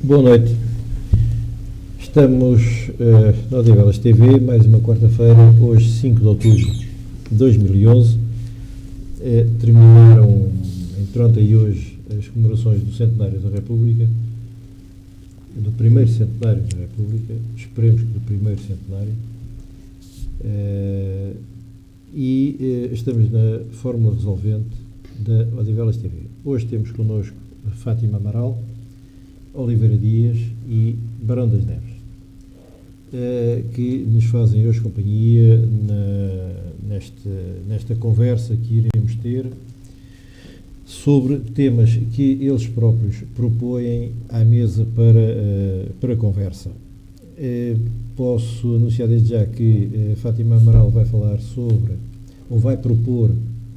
Boa noite. Estamos na Odivelas TV, mais uma quarta-feira, hoje 5 de outubro de 2011. Terminaram entre ontem e hoje as comemorações do centenário da República, do primeiro centenário da República, esperemos que do primeiro centenário, e estamos na fórmula resolvente da Odivelas TV. Hoje temos connosco Fátima Amaral, Oliveira Dias e Barão das Neves, que nos fazem hoje companhia nesta conversa que iremos ter sobre temas que eles próprios propõem à mesa para conversa. Posso anunciar desde já que Fátima Amaral vai falar sobre, ou vai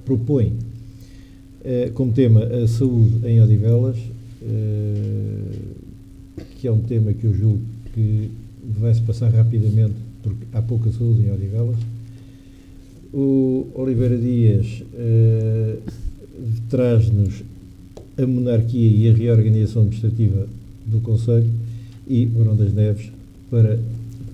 propõe como tema a saúde em Odivelas, que é um tema que eu julgo que vai-se passar rapidamente, porque há pouca saúde em Odivelas. O Oliveira Dias traz-nos a monarquia e a reorganização administrativa do Conselho, e Barão das Neves, para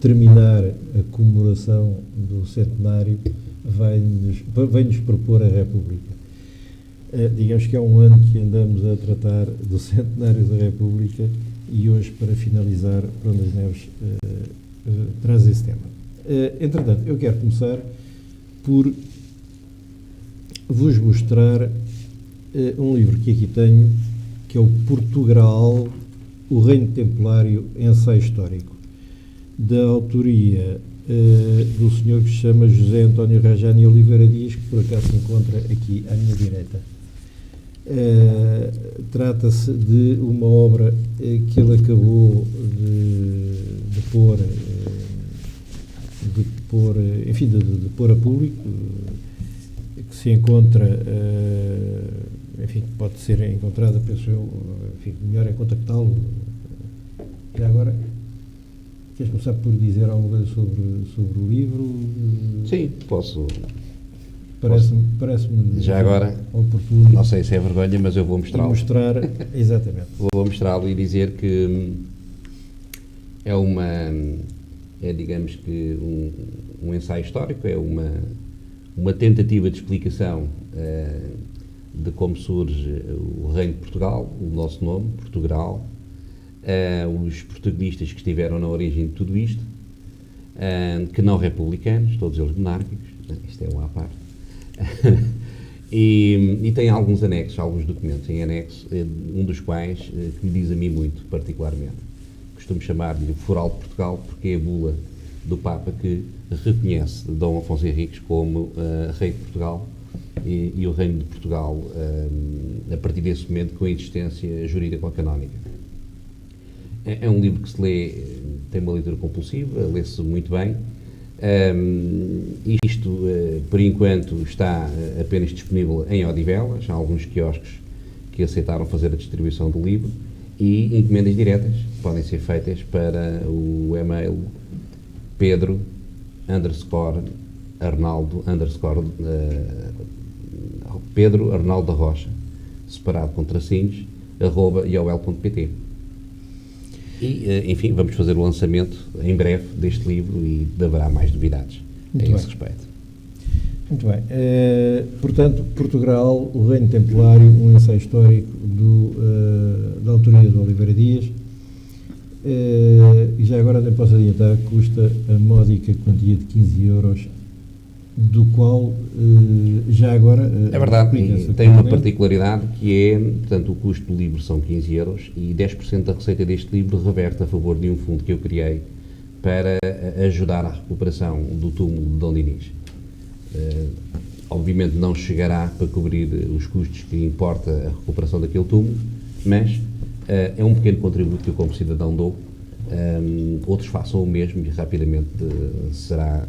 terminar a comemoração do centenário, vai-nos propor a República. Digamos que há um ano que andamos a tratar do centenário da República e hoje, para finalizar, Barão das Neves traz esse tema. Entretanto, eu quero começar por vos mostrar um livro que aqui tenho, que é o Portugal, o Reino Templário, ensaio histórico, da autoria do senhor que se chama José António Rajani Oliveira Dias, que por acaso se encontra aqui à minha direita. Trata-se de uma obra que ele acabou de pôr a público, que se encontra, enfim, pode ser encontrada, penso eu, enfim, melhor é contactá-lo. E agora, queres começar por dizer alguma coisa sobre o livro? Sim, posso. Parece-me já agora oportuno. Não sei se é vergonha, mas eu vou mostrá-lo. Exatamente. Vou mostrá-lo e dizer que é digamos que um ensaio histórico, é uma tentativa de explicação de como surge o Reino de Portugal, o nosso nome, Portugal, os protagonistas que estiveram na origem de tudo isto, que não republicanos, todos eles monárquicos, isto é uma à parte. E tem alguns anexos, alguns documentos em anexo, um dos quais que me diz a mim muito, particularmente. Costumo chamar-lhe o Foral de Portugal, porque é a bula do Papa que reconhece Dom Afonso Henriques como rei de Portugal e o Reino de Portugal, a partir desse momento, com a existência jurídico-canónica. É um livro que se lê, tem uma leitura compulsiva, lê-se muito bem. Isto, por enquanto, está apenas disponível em Odivelas. Há alguns quiosques que aceitaram fazer a distribuição do livro, e encomendas diretas podem ser feitas para o e-mail Pedro Arnaldo da Rocha, separado com tracinhos, @iol.pt. E, enfim, vamos fazer o lançamento em breve deste livro e haverá mais novidades a esse respeito. Muito bem. Portanto, Portugal, o Reino Templário, um ensaio histórico da autoria do Oliveira Dias. E já agora nem posso adiantar que custa a módica quantia de 15 euros, do qual já agora... É verdade, e tem uma particularidade que é, portanto, o custo do livro são 15 euros e 10% da receita deste livro reverte a favor de um fundo que eu criei para ajudar à recuperação do túmulo de Dom Dinis. Obviamente não chegará para cobrir os custos que importa a recuperação daquele túmulo, mas é um pequeno contributo que eu, como cidadão, dou. Outros façam o mesmo e rapidamente será...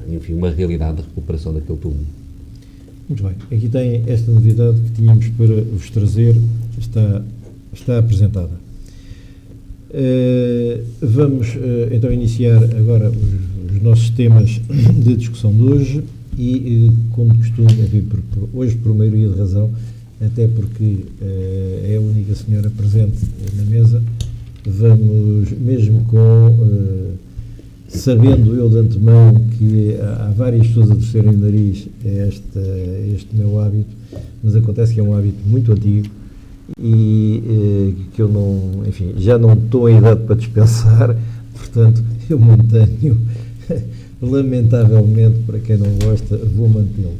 enfim, uma realidade de recuperação daquele túmulo. Muito bem. Aqui tem esta novidade que tínhamos para vos trazer, está apresentada. Vamos então iniciar agora os nossos temas de discussão de hoje e, como de costume, hoje por maioria de razão, até porque é a única senhora presente na mesa, vamos, mesmo sabendo eu de antemão que há várias pessoas a torcerem o nariz a este meu hábito, mas acontece que é um hábito muito antigo e que eu não, enfim, já não estou em idade para dispensar, portanto, eu mantenho, lamentavelmente, para quem não gosta, vou mantê-lo.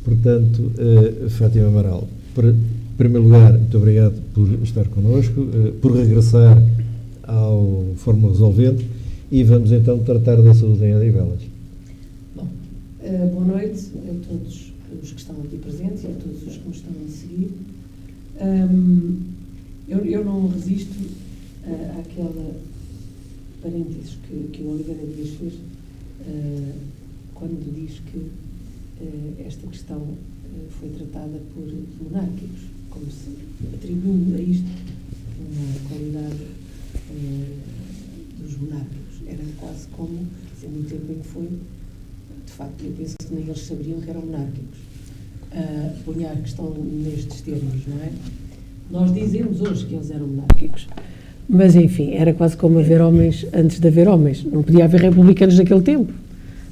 Portanto, Fátima Amaral, em primeiro lugar, muito obrigado por estar connosco, por regressar ao Fórmula Resolvente, e vamos então tratar da saúde em Odivelas. Bom, boa noite a todos os que estão aqui presentes e a todos os que nos estão a seguir. Eu não resisto àquela parênteses que o Oliveira Dias fez quando diz que esta questão foi tratada por monárquicos, como se atribuindo a isto uma qualidade dos monárquicos. Era quase como, há muito tempo em que foi, de facto, eu penso que nem eles sabiam que eram monárquicos. Punha a questão nestes termos, não é? Nós dizemos hoje que eles eram monárquicos, mas enfim, era quase como haver homens antes de haver homens. Não podia haver republicanos naquele tempo.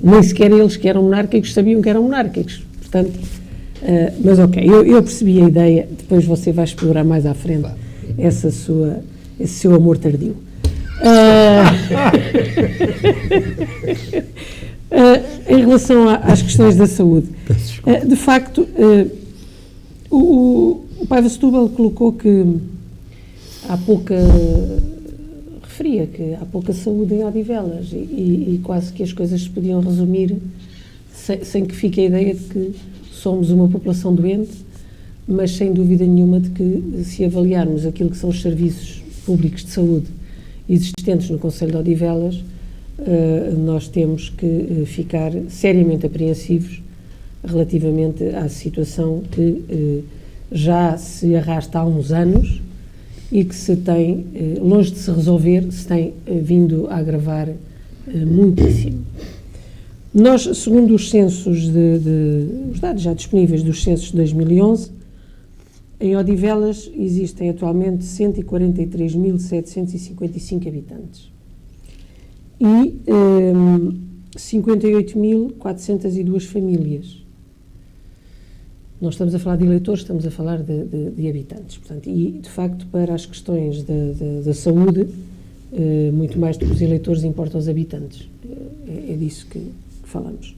Nem sequer eles que eram monárquicos sabiam que eram monárquicos. Portanto, mas ok, eu percebi a ideia, depois você vai explorar mais à frente esse seu amor tardio. Em relação às questões da saúde, de facto, o Paiva Setúbal colocou que há pouca, referia que há pouca saúde em Odivelas e quase que as coisas se podiam resumir sem que fique a ideia de que somos uma população doente, mas sem dúvida nenhuma de que, se avaliarmos aquilo que são os serviços públicos de saúde existentes no Concelho de Odivelas, nós temos que ficar seriamente apreensivos relativamente à situação que já se arrasta há uns anos e que se tem, longe de se resolver, se tem vindo a agravar muitíssimo. Nós, segundo os censos, os dados já disponíveis dos censos de 2011, em Odivelas existem atualmente 143.755 habitantes e 58.402 famílias. Não estamos a falar de eleitores, estamos a falar de habitantes. Portanto, e, de facto, para as questões da saúde, muito mais do que os eleitores, importa aos habitantes. É disso que falamos.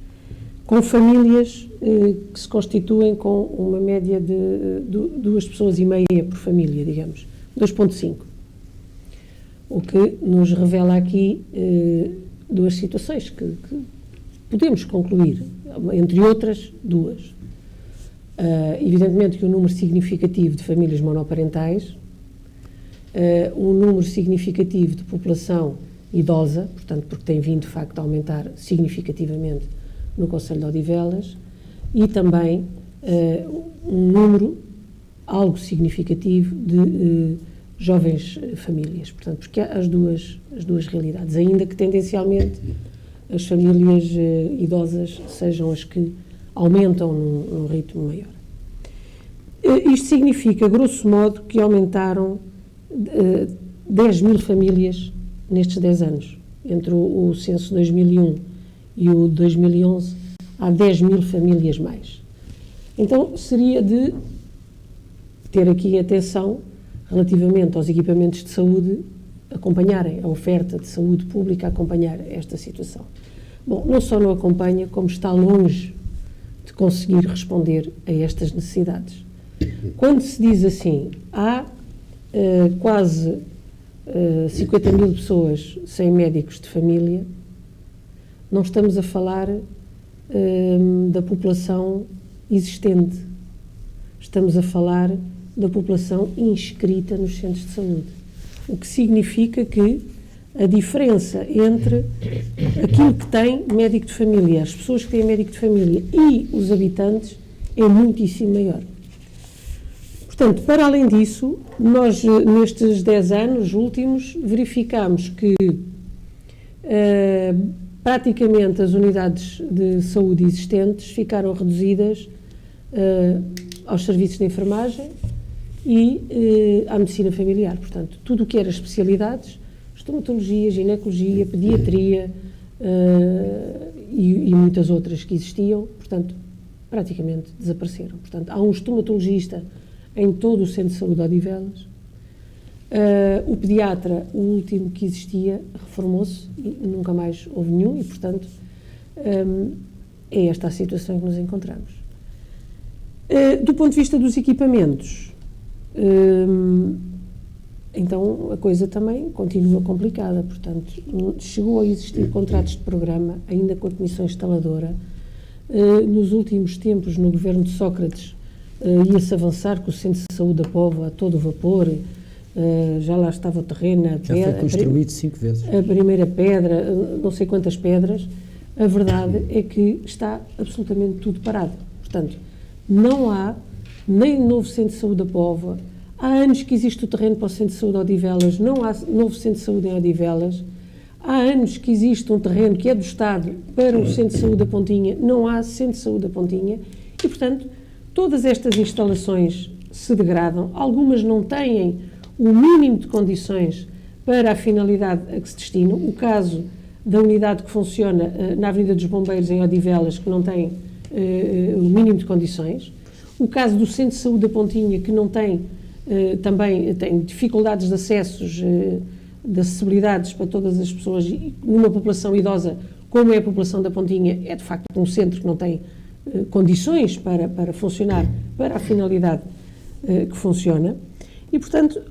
Com famílias que se constituem com uma média de 2,5 pessoas por família, digamos, 2,5. O que nos revela aqui duas situações que podemos concluir, entre outras, duas. Evidentemente que um número significativo de famílias monoparentais, um número significativo de população idosa, portanto, porque tem vindo, de facto, a aumentar significativamente no Concelho de Odivelas, e também um número algo significativo de jovens famílias. Portanto, porque há as duas realidades, ainda que tendencialmente as famílias idosas sejam as que aumentam num ritmo maior. Isto significa, grosso modo, que aumentaram 10.000 famílias nestes 10 anos. Entre o censo de 2001 e o de 2011, há 10.000 famílias mais. Então, seria de ter aqui atenção relativamente aos equipamentos de saúde, acompanharem a oferta de saúde pública, acompanhar esta situação. Bom, não só não acompanha, como está longe de conseguir responder a estas necessidades. Quando se diz assim, há quase 50.000 pessoas sem médicos de família, não estamos a falar da população existente, estamos a falar da população inscrita nos centros de saúde, o que significa que a diferença entre aquilo que tem médico de família, as pessoas que têm médico de família e os habitantes é muitíssimo maior. Portanto, para além disso, nós nestes 10 anos últimos verificamos que praticamente as unidades de saúde existentes ficaram reduzidas aos serviços de enfermagem e à medicina familiar. Portanto, tudo o que era especialidades, estomatologia, ginecologia, pediatria e muitas outras que existiam, portanto, praticamente desapareceram. Portanto, há um estomatologista em todo o centro de saúde de Odivelas. O pediatra, o último que existia, reformou-se e nunca mais houve nenhum e, portanto, é esta a situação em que nos encontramos. Do ponto de vista dos equipamentos, então a coisa também continua complicada. Portanto, chegou a existir contratos de programa, ainda com a Comissão Instaladora. Nos últimos tempos, no governo de Sócrates, ia-se avançar com o Centro de Saúde da Póvoa a todo vapor. Já lá estava o terreno, já foi construído 5 vezes. A primeira pedra, não sei quantas pedras. A verdade é que está absolutamente tudo parado. Portanto, não há nem novo Centro de Saúde da Póvoa. Há anos que existe o terreno para o Centro de Saúde de Odivelas, não há novo Centro de Saúde em Odivelas. Há anos que existe um terreno que é do Estado para o Centro de Saúde da Pontinha, não há Centro de Saúde da Pontinha e, portanto, todas estas instalações se degradam, algumas não têm o mínimo de condições para a finalidade a que se destinam. O caso da unidade que funciona na Avenida dos Bombeiros, em Odivelas, que não tem o mínimo de condições. O caso do Centro de Saúde da Pontinha, que não tem, também tem dificuldades de acessos, de acessibilidades para todas as pessoas, e numa população idosa, como é a população da Pontinha, é de facto um centro que não tem condições para funcionar para a finalidade que funciona. E, portanto,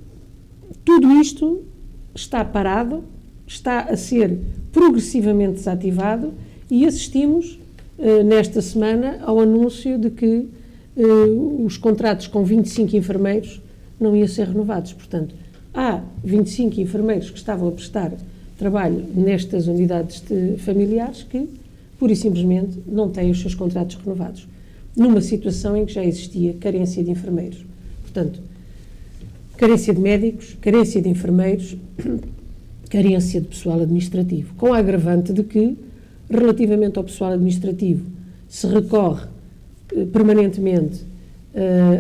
tudo isto está parado, está a ser progressivamente desativado e assistimos nesta semana ao anúncio de que os contratos com 25 enfermeiros não iam ser renovados. Portanto, há 25 enfermeiros que estavam a prestar trabalho nestas unidades familiares que, pura e simplesmente, não têm os seus contratos renovados, numa situação em que já existia carência de enfermeiros. Portanto, carência de médicos, carência de enfermeiros, carência de pessoal administrativo, com a agravante de que, relativamente ao pessoal administrativo, se recorre permanentemente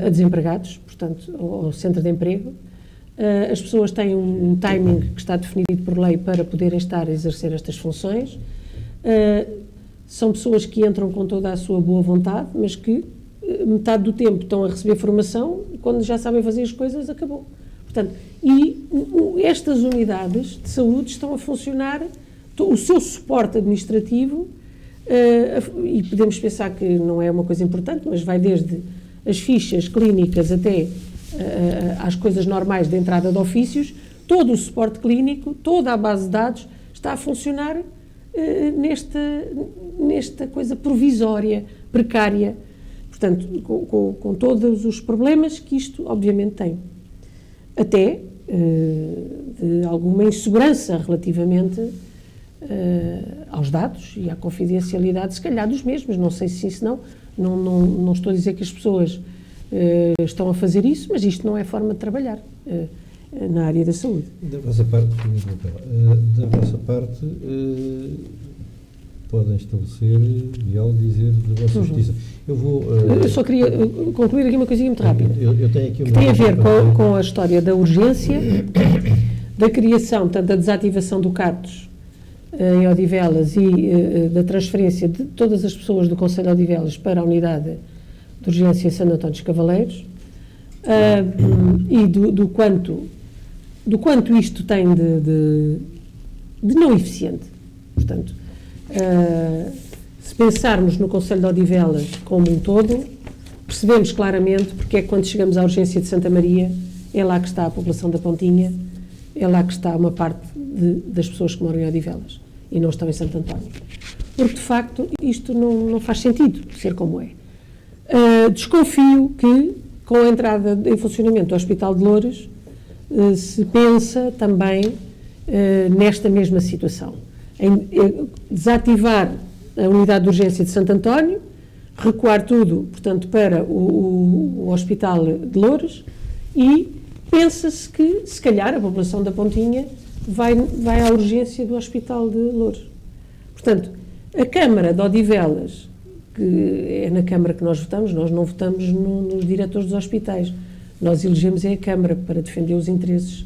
a desempregados, portanto, ao centro de emprego. As pessoas têm um timing que está definido por lei para poderem estar a exercer estas funções. São pessoas que entram com toda a sua boa vontade, mas que metade do tempo estão a receber formação e quando já sabem fazer as coisas, acabou. Portanto, estas unidades de saúde estão a funcionar, o seu suporte administrativo, e podemos pensar que não é uma coisa importante, mas vai desde as fichas clínicas até às coisas normais de entrada de ofícios, todo o suporte clínico, toda a base de dados está a funcionar nesta coisa provisória, precária, portanto, com todos os problemas que isto obviamente tem. Até de alguma insegurança relativamente aos dados e à confidencialidade, se calhar dos mesmos, não sei se sim, se não. Não estou a dizer que as pessoas estão a fazer isso, mas isto não é forma de trabalhar na área da saúde. Da vossa parte, podem estabelecer e ao dizer da vossa justiça. Eu só queria concluir aqui uma coisinha muito rápida. Eu tenho aqui que tem a ver com a história da urgência, da criação, portanto, da desativação do CATOS em Odivelas e da transferência de todas as pessoas do Conselho de Odivelas para a unidade de urgência em Santo António dos Cavaleiros e do quanto isto tem de não eficiente. Portanto, se pensarmos no Conselho de Odivelas como um todo, percebemos claramente porque é que quando chegamos à urgência de Santa Maria, é lá que está a população da Pontinha, é lá que está uma parte das pessoas que moram em Odivelas e não estão em Santo António. Porque, de facto, isto não faz sentido ser como é. Desconfio que, com a entrada em funcionamento do Hospital de Loures, se pensa também nesta mesma situação. Em desativar a unidade de urgência de Santo António, recuar tudo, portanto, para o Hospital de Loures e pensa-se que, se calhar, a população da Pontinha vai à urgência do Hospital de Loures. Portanto, a Câmara de Odivelas, que é na Câmara que nós votamos, nós não votamos nos diretores dos hospitais, Nós elegemos a Câmara para defender os interesses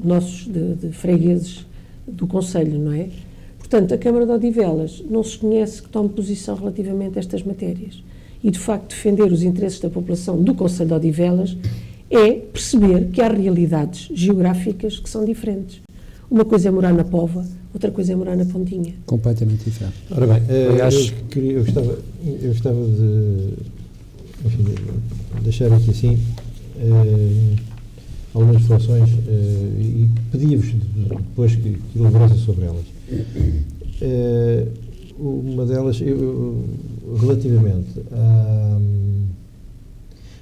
nossos de fregueses do Conselho, não é? Portanto, a Câmara de Odivelas não se conhece que tome posição relativamente a estas matérias. E, de facto, defender os interesses da população do Conselho de Odivelas é perceber que há realidades geográficas que são diferentes. Uma coisa é morar na Póvoa, outra coisa é morar na Pontinha. Completamente diferente. Ora bem, Aliás, eu gostava de, enfim, de deixar aqui assim algumas reflexões e pedia-vos depois que elaborassem sobre elas. Uma delas, relativamente à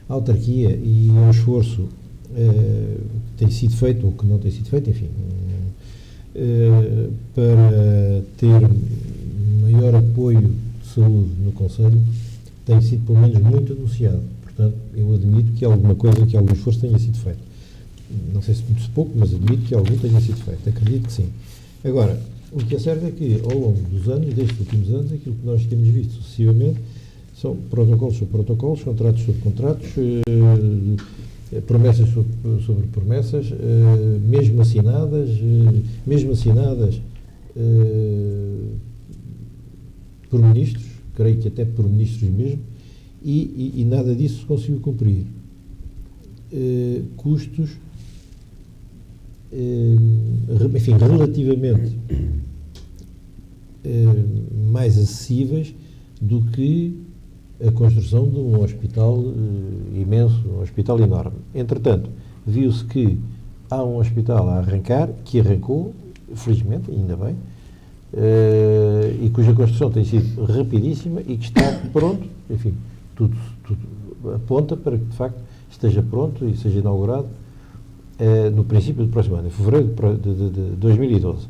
autarquia e ao esforço que tem sido feito, ou que não tem sido feito, enfim, para ter maior apoio de saúde no Conselho, tem sido pelo menos muito anunciado. Portanto, eu admito que alguma coisa, que algum esforço tenha sido feito. Não sei se muito pouco, mas admito que algum tenha sido feito. Acredito que sim. Agora, o que é certo é que, ao longo dos anos, destes últimos anos, aquilo que nós temos visto sucessivamente são protocolos sobre protocolos, contratos sobre contratos, promessas sobre promessas, mesmo assinadas por ministros, creio que até por ministros mesmo, e nada disso se conseguiu cumprir. Custos, enfim, relativamente mais acessíveis do que a construção de um hospital imenso, um hospital enorme. Entretanto, viu-se que há um hospital a arrancar, que arrancou, felizmente, ainda bem, e cuja construção tem sido rapidíssima e que está pronto, enfim, tudo aponta para que, de facto, esteja pronto e seja inaugurado no princípio do próximo ano, em fevereiro de 2012.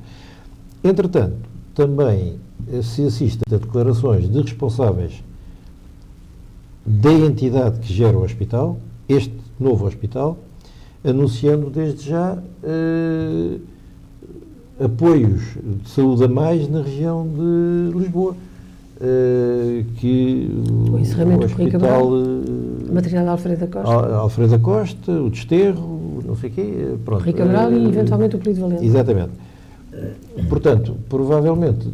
Entretanto, também se assiste a declarações de responsáveis da entidade que gera o hospital, este novo hospital, anunciando desde já apoios de saúde a mais na região de Lisboa, que o encerramento o hospital maternidade Alfredo da Costa, Alfredo da Costa, o Desterro, não sei o quê, pronto. Rui Cabral e eventualmente o Polido Valente. Exatamente. Portanto, provavelmente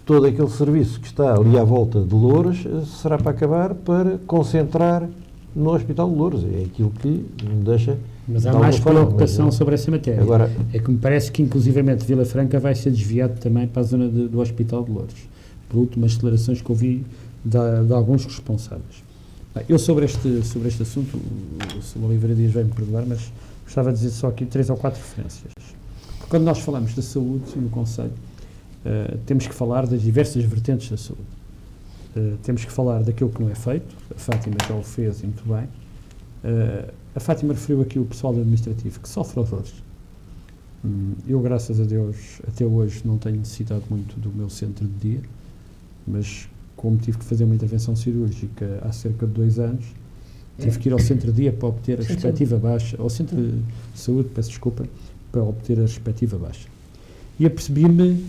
todo aquele serviço que está ali à volta de Louros será para acabar, para concentrar no Hospital de Louros. É aquilo que me deixa... Mas há mais preocupação sobre essa matéria. Agora, é que me parece que, inclusivamente, Vila Franca vai ser desviado também para a zona do Hospital de Louros, por últimas declarações que ouvi de alguns responsáveis. Bem, eu sobre este assunto, o Sr. Oliveira Dias vai me perdoar, mas gostava de dizer só aqui 3 ou 4 referências. Quando nós falamos da saúde no Conselho, temos que falar das diversas vertentes da saúde. Temos que falar daquilo que não é feito, a Fátima já o fez e muito bem. A Fátima referiu aqui o pessoal administrativo, que sofre horrores. Eu, graças a Deus, até hoje não tenho necessitado muito do meu centro de dia, mas como tive que fazer uma intervenção cirúrgica há cerca de 2 anos, tive que ir ao centro de dia para obter a respectiva baixa, ao centro de saúde, peço desculpa, para obter a respectiva baixa. E apercebi-me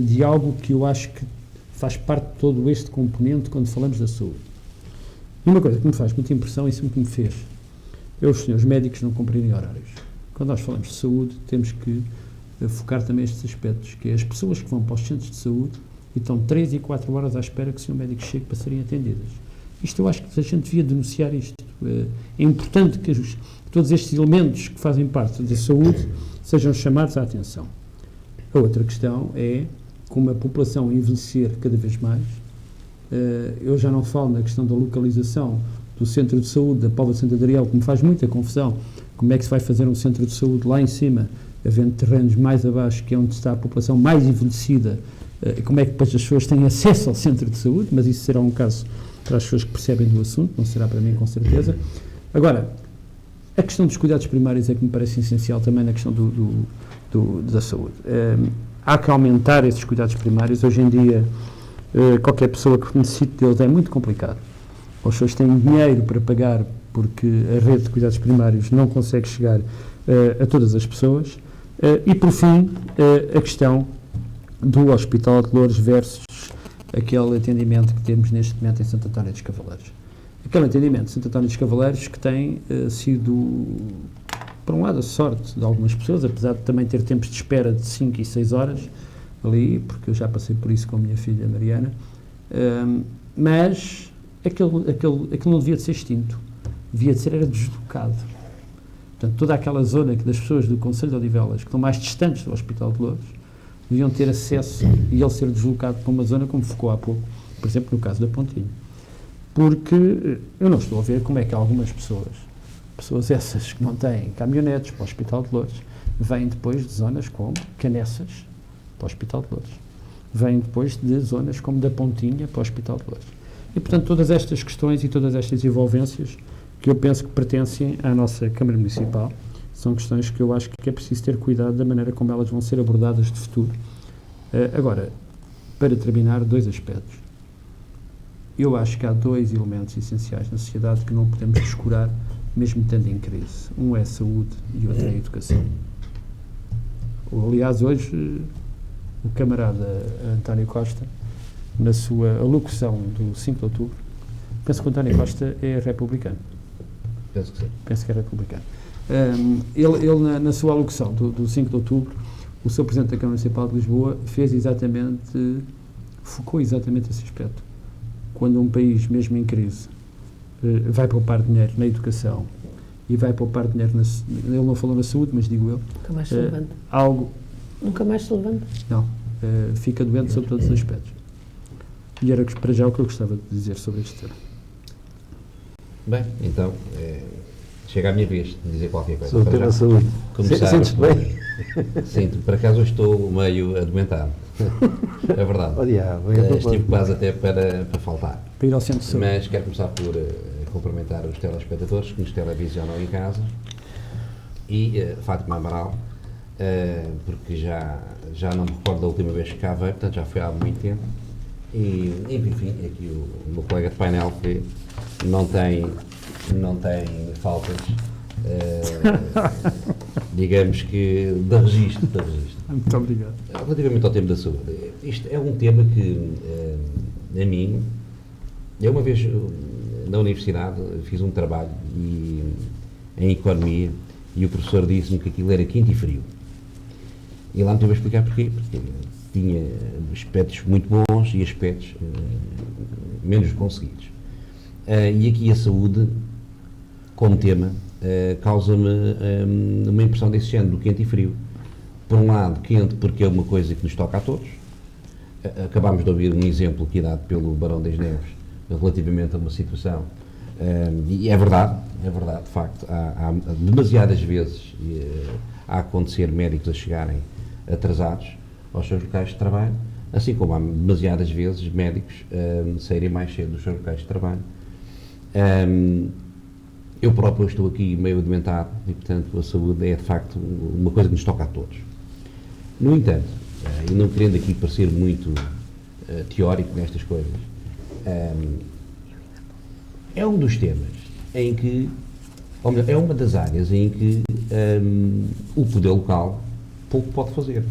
de algo que eu acho que faz parte de todo este componente quando falamos da saúde. E uma coisa que me faz muita impressão e sempre me fez é os senhores médicos não cumprirem horários. Quando nós falamos de saúde, temos que focar também estes aspectos, que é as pessoas que vão para os centros de saúde e estão 3 e 4 horas à espera que o senhor médico chegue para serem atendidas. Isto eu acho que a gente devia denunciar isto. É importante que todos estes elementos que fazem parte da saúde sejam chamados à atenção. A outra questão é, como a população envelhecer cada vez mais, eu já não falo na questão da localização do centro de saúde da Póvoa de Santo Adriel, que me faz muita confusão, como é que se vai fazer um centro de saúde lá em cima, havendo terrenos mais abaixo, que é onde está a população mais envelhecida, como é que depois as pessoas têm acesso ao centro de saúde, mas isso será um caso para as pessoas que percebem do assunto, não será para mim com certeza. Agora, a questão dos cuidados primários é que me parece essencial também na questão da saúde. Há que aumentar esses cuidados primários. Hoje em dia, qualquer pessoa que necessite deles é muito complicado. As pessoas têm dinheiro para pagar porque a rede de cuidados primários não consegue chegar a todas as pessoas. E, por fim, a questão do Hospital de Louros versus aquele atendimento que temos neste momento em Santo António dos Cavaleiros. aquele entendimento de Santo António dos Cavaleiros que tem sido, por um lado, a sorte de algumas pessoas, apesar de também ter tempos de espera de 5 e 6 horas ali, porque eu já passei por isso com a minha filha Mariana, mas aquilo não devia de ser extinto, devia de ser era deslocado. Portanto, toda aquela zona que das pessoas do Concelho de Odivelas, que estão mais distantes do Hospital de Loures, deviam ter acesso e ele ser deslocado para uma zona como ficou há pouco, por exemplo, no caso da Pontinha. Porque eu não estou a ver como é que algumas pessoas essas que não têm caminhonetes para o Hospital de Loures, vêm depois de zonas como Canessas para o Hospital de Loures, vêm depois de zonas como da Pontinha para o Hospital de Loures. E, portanto, todas estas questões e todas estas envolvências que eu penso que pertencem à nossa Câmara Municipal são questões que eu acho que é preciso ter cuidado da maneira como elas vão ser abordadas de futuro. Agora, para terminar, 2 aspectos. Eu acho que há 2 elementos essenciais na sociedade que não podemos descurar, mesmo estando em crise. Um é a saúde e outro é a educação. Aliás, hoje, o camarada António Costa, na sua alocução do 5 de outubro, penso que o António Costa é republicano. Penso que sim. Penso que é republicano. Ele na sua alocução do 5 de outubro, o seu Presidente da Câmara Municipal de Lisboa focou exatamente esse aspecto. Quando um país, mesmo em crise, vai poupar dinheiro na educação e vai poupar dinheiro ele não falou na saúde, mas digo eu. Nunca mais se levanta. Nunca mais se levanta? Não. Fica doente sobre todos os aspectos. E era para já o que eu gostava de dizer sobre este tema. Bem, então, chega a minha vez de dizer qualquer coisa. Sobre o tema da saúde. Sentes-te bem? Sinto, por acaso eu estou meio adoentado. É verdade. Estive quase até para faltar. Para ir ao centro de saúde. Mas quero começar por cumprimentar os telespectadores que nos televisionam em casa e Fátima Amaral, porque já não me recordo da última vez que cá veio, portanto já foi há muito tempo. E, enfim, aqui o meu colega de painel que não tem faltas, digamos que de registro. Muito obrigado. Relativamente ao tema da saúde, isto é um tema que, a mim, eu uma vez na universidade fiz um trabalho em economia e o professor disse-me que aquilo era quente e frio. E lá me teve a explicar porquê, porque tinha aspectos muito bons e aspectos menos conseguidos. E aqui a saúde, como tema, causa-me uma impressão desse género, do quente e frio. Por um lado, quente porque é uma coisa que nos toca a todos. Acabámos de ouvir um exemplo aqui dado pelo Barão das Neves relativamente a uma situação, e é verdade, de facto, há demasiadas vezes a acontecer médicos a chegarem atrasados aos seus locais de trabalho, assim como há demasiadas vezes médicos saírem mais cedo dos seus locais de trabalho. Eu próprio estou aqui meio adoentado e, portanto, a saúde é, de facto, uma coisa que nos toca a todos. No entanto, e não querendo aqui parecer muito teórico nestas coisas, é um dos temas em que, ou melhor, é uma das áreas em que o poder local pouco pode fazer.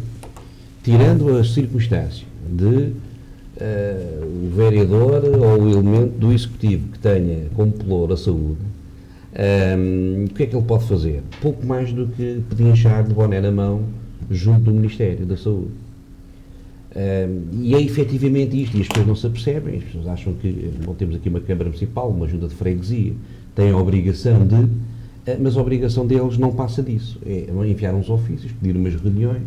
Tirando as circunstâncias de o vereador ou o elemento do executivo que tenha como pelour a saúde, o que é que ele pode fazer? Pouco mais do que pedinchar de boné na mão junto do Ministério da Saúde. E é efetivamente isto, e as pessoas não se apercebem, as pessoas acham que não temos aqui uma Câmara Municipal, uma junta de freguesia, tem a obrigação de, mas a obrigação deles não passa disso, é enviar uns ofícios, pedir umas reuniões,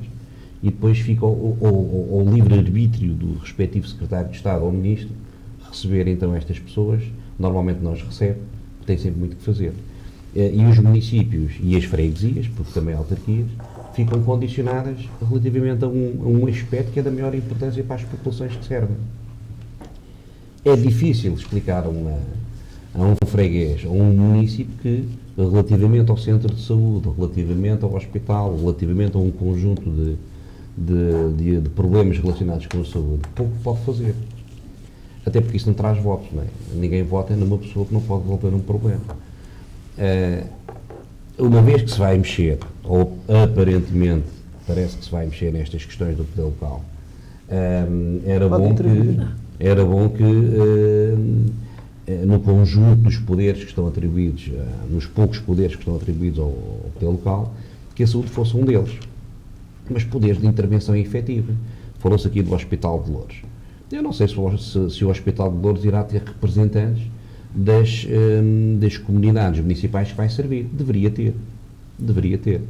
e depois fica ao livre-arbítrio do respectivo secretário de Estado ou ministro receber então estas pessoas, normalmente não as recebe, porque tem sempre muito que fazer. E os municípios e as freguesias, porque também há autarquias, ficam condicionadas relativamente a um aspecto que é da maior importância para as populações que servem. É difícil explicar a um freguês ou a um município que, relativamente ao centro de saúde, relativamente ao hospital, relativamente a um conjunto de problemas relacionados com a saúde, pouco pode fazer. Até porque isso não traz votos, não é? Ninguém vota numa pessoa que não pode resolver um problema. Uma vez que se vai mexer, ou aparentemente parece que se vai mexer nestas questões do poder local, era bom que no conjunto dos poderes que estão atribuídos, nos poucos poderes que estão atribuídos ao poder local, que a saúde fosse um deles. Mas poderes de intervenção efetiva. Falou-se aqui do Hospital de Loures. Eu não sei se o Hospital de Loures irá ter representantes das comunidades municipais que vai servir. Deveria ter.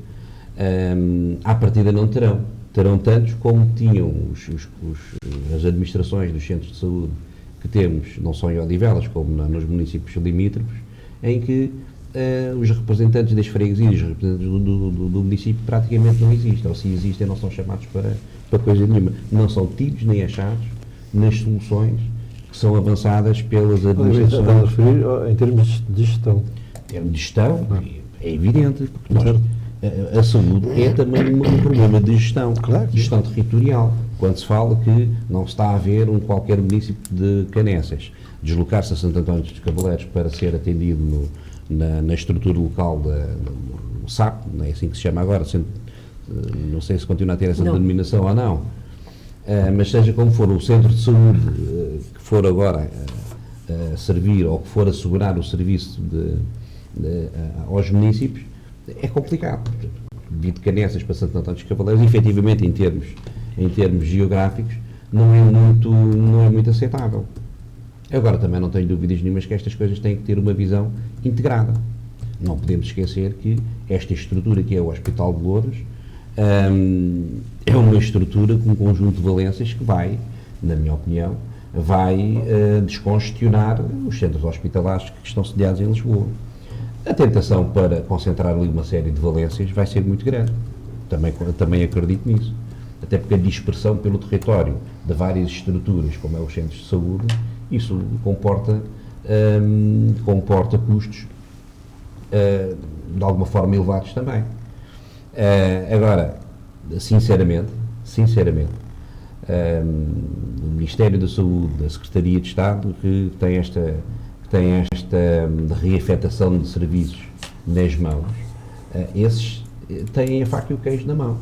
À partida não terão. Terão tantos como tinham as administrações dos centros de saúde que temos, não só em Odivelas, como nos municípios limítrofes, em que os representantes das freguesias, os representantes do município praticamente não existem, ou se existem não são chamados para coisa nenhuma. Não são tidos nem achados nas soluções que são avançadas pelas administrações. Estava a referir em termos de gestão. Em termos de gestão, é evidente, porque a saúde é também um problema de gestão, claro, gestão territorial. Quando se fala que não se está a ver qualquer município de Caneças deslocar-se a Santo António dos Cavaleiros para ser atendido na estrutura local do SAP, não é assim que se chama agora, não sei se continua a ter essa denominação ou não, mas seja como for, o centro de saúde que for agora servir ou que for assegurar o serviço aos municípios, é complicado. De Caneças para Santo António dos Cavaleiros, efetivamente, em termos geográficos, não é muito aceitável. Agora, também não tenho dúvidas nenhumas que estas coisas têm que ter uma visão integrada. Não podemos esquecer que esta estrutura que é o Hospital de Loures é uma estrutura com um conjunto de valências que vai, na minha opinião, descongestionar os centros hospitalares que estão sediados em Lisboa. A tentação para concentrar ali uma série de valências vai ser muito grande. Também acredito nisso. Até porque a dispersão pelo território de várias estruturas, como é os centros de saúde, isso comporta custos de alguma forma elevados também. Agora, sinceramente, o Ministério da Saúde, a Secretaria de Estado, que tem esta reafetação de serviços nas mãos, esses têm a faca e o queijo na mão.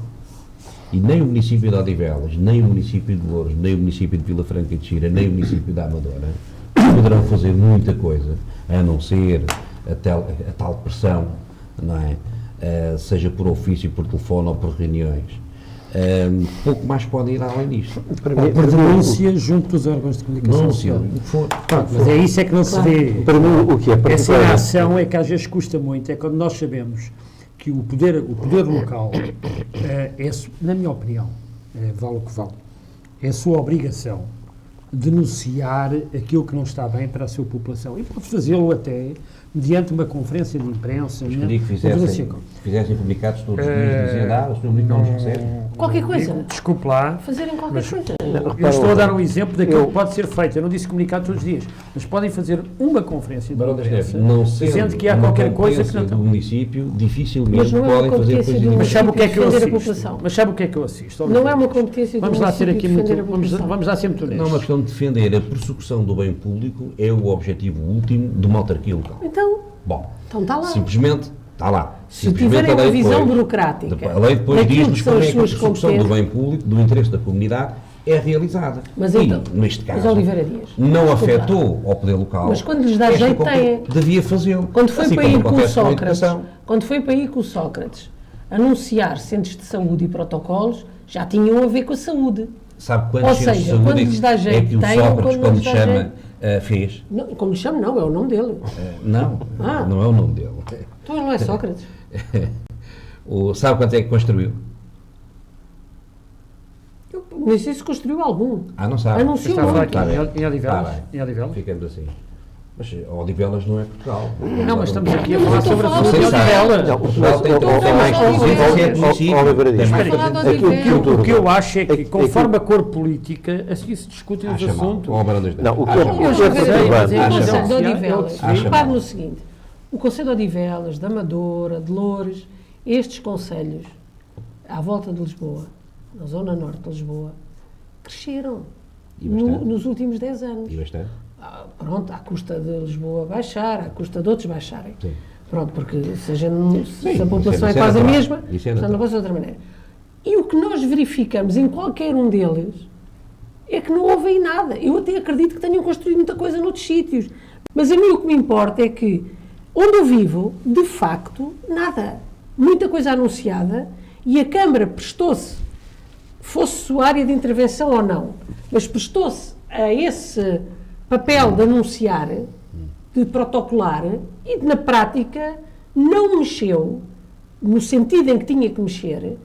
E nem o município de Odivelas, nem o município de Loures, nem o município de Vila Franca de Xira, nem o município da Amadora poderão fazer muita coisa, a não ser a tal pressão, não é? Seja por ofício, por telefone ou por reuniões. Pouco mais pode ir além disto. Por denúncia junto dos órgãos de comunicação social. Mas é isso que não se vê. Para mim, o que é essa inação é que às vezes custa muito, é quando nós sabemos que o poder local, na minha opinião, vale o que vale, é a sua obrigação denunciar aquilo que não está bem para a sua população. E pode fazê-lo até mediante uma conferência de imprensa. Mas queria que fizessem comunicados todos os dias dizendo, o Sr. Ministro não nos recebe. Qualquer coisa. Desculpe lá. Fazerem qualquer coisa. Eu estou a dar um exemplo daquilo que pode ser feito. Eu não disse comunicado todos os dias, mas podem fazer uma conferência de imprensa dizendo que há qualquer coisa que não do município, dificilmente podem fazer coisas de mas sabe o que é que eu assisto? Mas sabe o que é que eu assisto? Não é uma competência do município defender a população. Vamos lá ser muito honestos. Não é uma questão de defender a persecução do bem público, é o objetivo último de uma autarquia local. Então está lá. Simplesmente está lá. Se tiverem uma visão burocrática, a lei depois diz-nos como é que a persecução do bem público, do interesse da comunidade, é realizada. Mas então, neste caso, não afetou ao poder local. Mas quando lhes dá jeito, tem. Devia fazê-lo. Quando foi para ir com o Sócrates, anunciar centros de saúde e protocolos, já tinham a ver com a saúde. Sabe quantos centros de saúde é que o Sócrates, quando lhe chama, fez? Não, como lhe chama, não, é o nome dele. Não é o nome dele. Então ele não é Sócrates. Sabe quanto é que construiu? Não sei se construiu algum. Não sabe. Anunciou muito. Em Odivelas? Ficamos assim. Mas Odivelas não é Portugal. Não, mas estamos aqui a falar sobre a saúde de Odivelas. Portugal tem mais de 207 municípios. O que eu acho é que, conforme a cor política, assim se discutem os assuntos. Não, o que é Conselho de Odivelas. Repare no seguinte: o Conselho de Odivelas, de Amadora, de Loures, estes conselhos à volta de Lisboa, na zona norte de Lisboa, cresceram nos últimos 10 anos. E bastante? Pronto, à custa de Lisboa baixar, à custa de outros baixarem. Sim. Pronto, porque se a população é quase a mesma, portanto não pode ser de outra maneira. E o que nós verificamos em qualquer um deles é que não houve aí nada. Eu até acredito que tenham construído muita coisa noutros sítios, Mas a mim o que me importa é que, onde eu vivo, de facto, nada. Muita coisa anunciada e a Câmara prestou-se, fosse sua área de intervenção ou não, mas prestou-se a esse papel de anunciar, de protocolar e, na prática, não mexeu no sentido em que tinha que mexer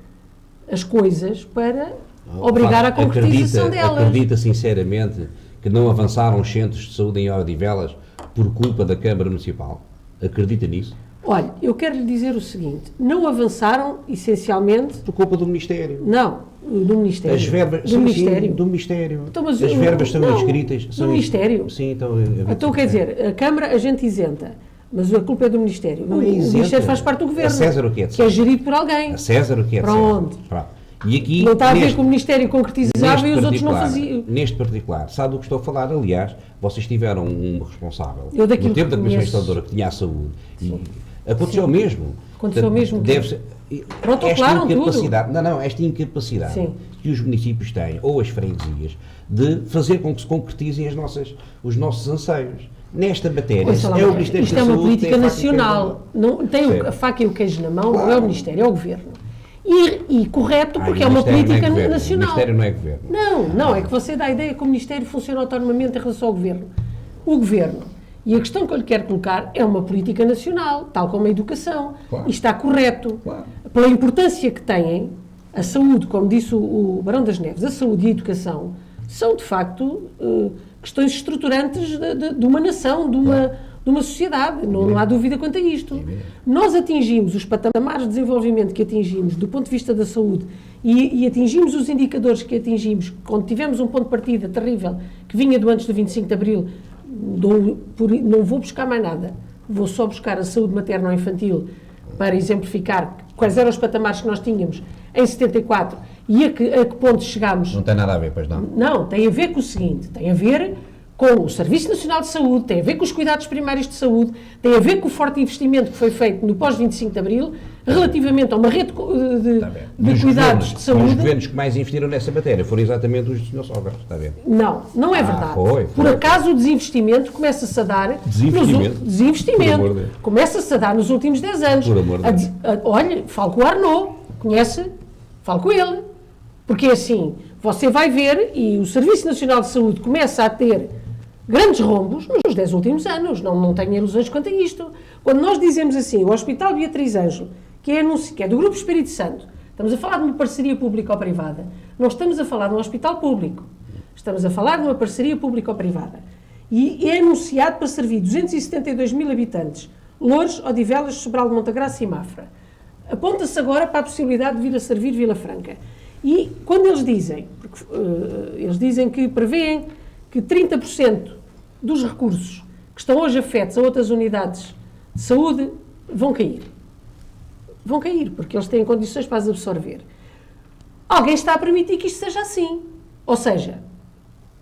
as coisas para obrigar à concretização delas. Acredita sinceramente que não avançaram os centros de saúde em Odivelas por culpa da Câmara Municipal? Acredita nisso? Olha, eu quero lhe dizer o seguinte, não avançaram essencialmente... Por culpa do Ministério. Não, do Ministério. As verbas... Do Ministério. Sim, do Ministério. Então, mas as verbas estão inscritas... Do Ministério? Sim, então quer dizer, a Câmara a gente isenta, mas a culpa é do Ministério. Não é isenta. O Ministério faz parte do Governo. A César o que é de que é gerido por alguém. A César o que é de Pronto. César. Pronto. E aqui, não está a ver que o Ministério concretizava e os outros não faziam. Neste particular, sabe do que estou a falar? Aliás, vocês tiveram um responsável no tempo da Comissão Instaladora que tinha a saúde. E aconteceu mesmo. Aconteceu mesmo. Deve ser, protocolaram tudo. Esta incapacidade Sim. que os municípios têm, ou as freguesias, de fazer com que se concretizem os nossos anseios. Nesta matéria, é o Ministério isto da é uma Saúde, política nacional. Não, tem a faca e o queijo na mão, não é o Ministério, é o Governo. E correto, porque é uma política nacional. O Ministério não é Governo. Não, é que você dá a ideia que o Ministério funciona autonomamente em relação ao Governo. O Governo, e a questão que eu lhe quero colocar, é uma política nacional, tal como a educação. Claro. E está correto. Claro. Pela importância que têm, a saúde, como disse o Barão das Neves, a saúde e a educação, são, de facto, questões estruturantes de uma nação, de uma sociedade, não há dúvida quanto a isto. Nós atingimos os patamares de desenvolvimento que atingimos do ponto de vista da saúde e atingimos os indicadores que atingimos quando tivemos um ponto de partida terrível que vinha do antes do 25 de Abril. Não vou buscar mais nada, vou só buscar a saúde materno-infantil para exemplificar quais eram os patamares que nós tínhamos em 74 e a que ponto chegámos. Não tem nada a ver, pois não? Não, tem a ver com o seguinte, tem a ver com o Serviço Nacional de Saúde, tem a ver com os cuidados primários de saúde, tem a ver com o forte investimento que foi feito no pós-25 de Abril, relativamente a uma rede de cuidados de saúde. Os governos que mais investiram nessa matéria foram exatamente os do Sr. Sócrates, está a ver? Não é verdade. Foi. Por acaso o desinvestimento começa-se a dar... Desinvestimento. Começa-se a dar nos últimos 10 anos. Por amor de Deus. Olha, falo com o Arnaud, conhece? Falo com ele. Porque assim, você vai ver e o Serviço Nacional de Saúde começa a ter grandes rombos nos 10 últimos anos, não tenho ilusões quanto a isto. Quando nós dizemos assim, o Hospital Beatriz Ângelo, que é do Grupo Espírito Santo, estamos a falar de uma parceria público-privada, não estamos a falar de um hospital público, estamos a falar de uma parceria público-privada. E é anunciado para servir 272 mil habitantes, Loures, Odivelas, Sobral de Montagraça e Mafra. Aponta-se agora para a possibilidade de vir a servir Vila Franca. E quando eles dizem, porque eles dizem que prevêem que 30% dos recursos que estão hoje afetos a outras unidades de saúde vão cair. Vão cair, porque eles têm condições para as absorver. Alguém está a permitir que isto seja assim. Ou seja,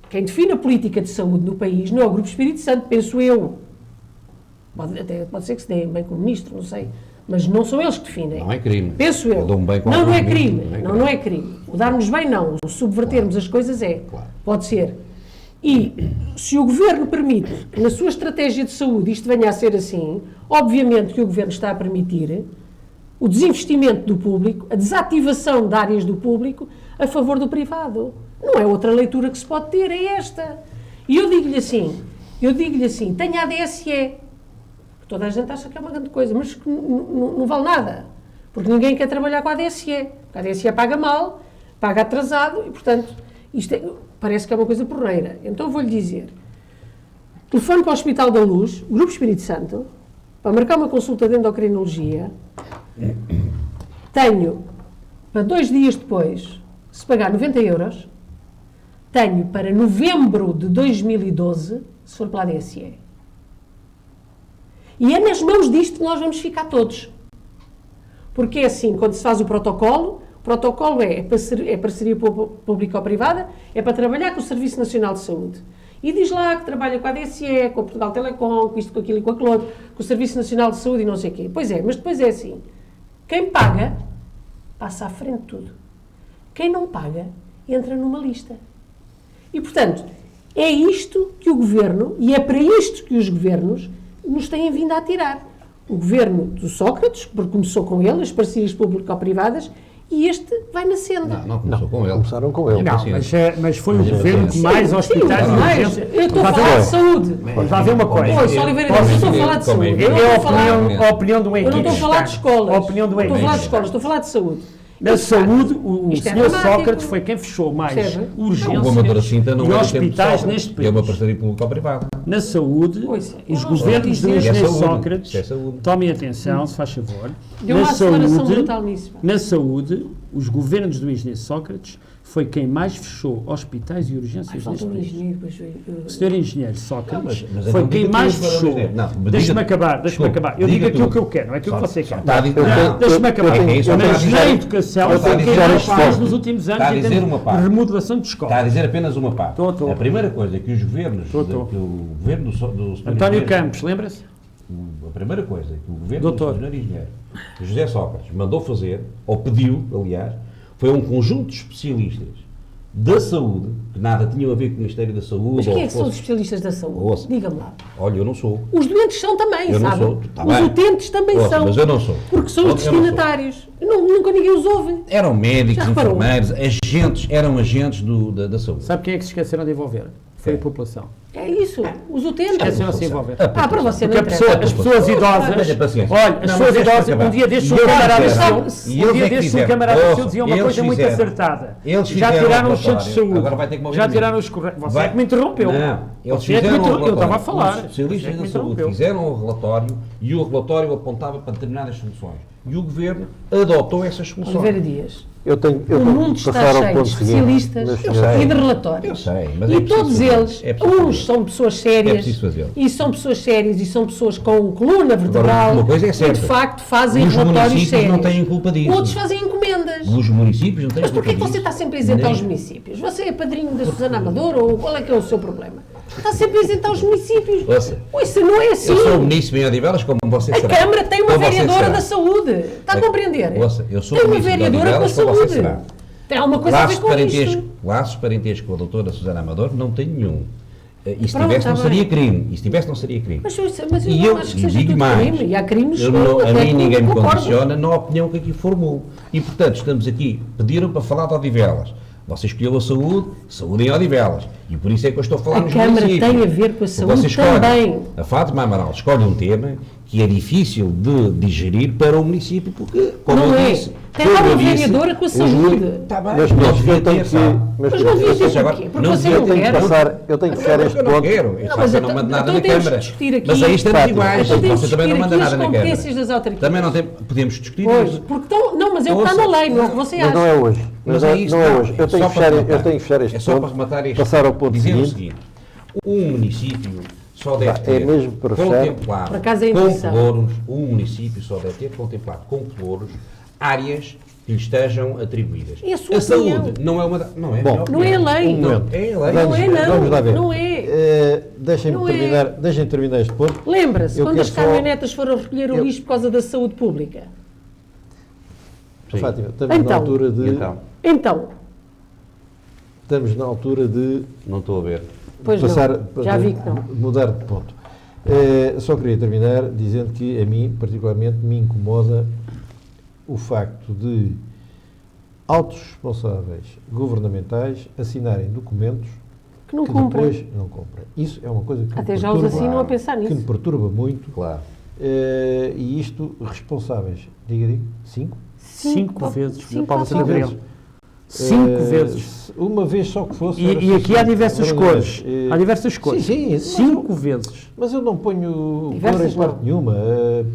quem define a política de saúde no país não é o Grupo Espírito Santo, penso eu. Pode ser que se dê bem com o Ministro, não sei. Mas não são eles que definem. Não é crime. Penso eu. Não é crime. Não é crime. O dar-nos bem não. O subvertermos as coisas é. Claro. Pode ser. E se o Governo permite que na sua estratégia de saúde isto venha a ser assim, obviamente que o Governo está a permitir o desinvestimento do público, a desativação de áreas do público a favor do privado. Não é outra leitura que se pode ter, é esta. E eu digo-lhe assim, tenha a DSE. Toda a gente acha que é uma grande coisa, mas que não vale nada. Porque ninguém quer trabalhar com a DSE. A DSE paga mal, paga atrasado e, portanto, isto parece que é uma coisa porreira. Então vou-lhe dizer, telefone para o Hospital da Luz, Grupo Espírito Santo, para marcar uma consulta de endocrinologia, tenho para 2 dias depois, se pagar 90 euros, tenho para novembro de 2012, se for pela DSE. E é nas mãos disto que nós vamos ficar todos. Porque é assim, quando se faz o protocolo é parceria público-privada, é para trabalhar com o Serviço Nacional de Saúde. E diz lá que trabalha com a DSE, com a Portugal Telecom, com isto, com aquilo e com aquilo outro, com o Serviço Nacional de Saúde e não sei o quê. Pois é, mas depois é assim. Quem paga, passa à frente de tudo. Quem não paga, entra numa lista. E, portanto, É isto que o Governo, e é para isto que os governos nos têm vindo a atirar. O governo do Sócrates, porque começou com ele, as parcerias público-privadas, e este vai na senda. Não começou com ele. Começaram com ele. Não, mas foi o governo que mais hospitais de urgência. Eu estou a falar de saúde. Vai haver uma coisa. Pois, Oliveira, eu estou a falar de saúde. A opinião do Henrique. Eu não estou a falar de escolas. A opinião do Estou a falar de Henrique. escolas, estou a falar de saúde. Na saúde, o Isto é senhor dramático. Sócrates foi quem fechou mais Percebe? O urgências Gomador da Cinta não e é do tempo de hospitais Sócrates. neste É uma país. parceria público-privada. Na saúde, Pois, eu os não governos estou do a dizer. engenheiro Isso é saúde. Sócrates, Isso é saúde. tomem atenção, se faz favor. Deu uma aceleração brutal nisso. Na saúde, os governos do engenheiro Sócrates foi quem mais fechou hospitais e urgências Falta neste um país. engenheiro, pois O senhor engenheiro Sócrates Mas foi então quem diga mais tudo para o fechou. engenheiro. Não, mas Deixa-me diga- acabar. Desculpa, Eu digo diga aquilo tudo. que eu quero, não é aquilo que Só- você só quer. está a dizer- Não, Deixa-me acabar. é isso, está a Mas dizer- na educação está a foi quem dizer mais uma fez parte. nos últimos anos Está a em dizer termos uma parte. de remodelação de Está a escolas. dizer apenas uma parte. Estou. A primeira coisa é que os governos, Estou. que o governo do Sr. António Engenheiro- Campos, lembra-se? A primeira coisa que o governo Doutor. do Sr. Engenheiro José Sócrates mandou fazer, ou pediu, aliás, foi um conjunto de especialistas da saúde, que nada tinham a ver com o Ministério da Saúde. Mas quem ou é que são os fosse- especialistas da saúde? Ouça. Diga-me lá. Olha, eu não sou. Os doentes são também, Eu não sabe? sou. Tá Os bem. utentes também Ouça, são. mas eu não sou. Porque são os Eu não sou. destinatários. Nunca ninguém os ouve. Eram médicos, Já reparou? enfermeiros, eram agentes da saúde. Sabe quem é que se esqueceram de envolver? Foi a população. É isso. Os utentes. Esqueceram de se envolver. Para você Porque não interessa. as pessoas idosas, Tenha paciência. olha, as Não, pessoas mas deixa-me idosas, acabar. um dia destes E um eles camarada fizeram. seu, E um eles dia é que destes um fizeram. camarada seu Ouça, dizia uma eles coisa muito fizeram. acertada. Eles Já fizeram tiraram um os centros de relatório. saúde. Agora vai ter que me ouvir Já a mim. tiraram os corretos. Você Vai- é que me interrompeu. Não, eles Você é que me fizeram um interrompeu. Eu estava a relatório. falar. Os Você é especialistas que me da saúde interrompeu. fizeram um relatório e o relatório apontava para determinadas soluções. E o Governo adotou essas soluções. Oliveira Dias. Eu tenho O mundo que está passar ao cheio de ponto seguinte. especialistas Meus Eu senhores. sei. e de relatórios. Eu sei, mas e é preciso todos fazê-lo. eles, É preciso uns fazê-lo. são pessoas É sérias, preciso fazê-lo. e são pessoas sérias, e são pessoas com coluna vertebral, uma coisa é e de certa. facto fazem Os relatórios municípios sérios. não têm culpa disso. Outros fazem encomendas. Os municípios não têm Mas culpa porquê que disso. você está sempre a isentar Nem- os municípios? Você é padrinho da Susana Amador ou qual é que é o seu problema? Está sempre a isentar os municípios. Ouça, Isso não é assim. Eu sou o município em Odivelas, como você A será. Câmara tem uma Como você vereadora será. da saúde. Está a compreender? Ouça, eu sou tem uma município de vereadora com a Odivelas, como você saúde. será. Tem alguma coisa a ver com isto. Laços parentescos com a doutora Susana Amador, não tenho nenhum. E se Pronto, tivesse, não está seria bem. crime. E se tivesse, não seria crime. Mas eu E não eu acho que e seja digo tudo mais, crime. E há crimes eu que não- a até mim ninguém me concordo. condiciona na opinião que aqui formou. E, portanto, estamos aqui, pediram para falar de Odivelas. Você escolheu a saúde em Odivelas. E por isso é que eu estou a falar A nos Câmara municípios. tem a ver com a Porque saúde você escolhe- também. A Fátima Amaral escolhe um tema que é difícil de digerir para o município, porque, como Não eu é. disse... Tem como lá uma eu disse, vereadora com a os saúde. Está bem, Meus não senhores, devia eu tenho ter, que. sabe? Meus Mas não senhores, devia ter agora, porquê? Porque não você devia não ter quer. passar, eu tenho que fechar este Eu não ponto. quero, Não, isso mas eu não mando então nada na temos de Câmara. discutir aqui- Mas aí estamos Fátima, iguais, então temos você de também não discutir manda aqui nada as na competências Câmara. das autarquias. Também não tem, podemos discutir Pois, isso. porque não, mas é o que Ouça, está na lei, não é o que você Mas acha. não é hoje. Mas não é isto, não é não. hoje. Eu É tenho só que para fechar, rematar. eu tenho que fechar este É só para ponto. rematar este Passar ao ponto dizer o seguinte. seguinte: um município só deve É ter mesmo para fechar. contemplado Por acaso é a com intenção. pelouros, um município só deve ter contemplado com pelouros áreas que lhe estejam atribuídas. É a sua opinião. saúde não é uma não é a Bom, minha Não é a opinião. lei. Um momento. É a lei. Não é, não. Vamos lá ver. Não é. Deixem-me Não é. terminar este ponto. Lembra-se, Eu quando quero as só- caminhonetas foram recolher o eu- lixo por causa da saúde pública? Sim. Fátima, estamos na Então. altura de. Então, Estamos na altura de Não estou a ver. pois passar, não, já vi que não. mudar de ponto. Só queria terminar dizendo que a mim, particularmente, me incomoda o facto de altos responsáveis governamentais assinarem documentos Que não que cumprem. depois não cumprem. Isso é uma coisa que Até me já os perturba, assinam a pensar que me nisso. perturba muito. Claro. E isto, responsáveis, diga, 5? Cinco vezes. Cinco Paulo ou Santa cinco Gabriel. 5 vezes. Uma vez só que fosse. era E aqui há suficiente. diversas Agora, cores. Há diversas cores. Sim, sim. 5 vezes. Mas eu não ponho Diversas cor em parte não. nenhuma.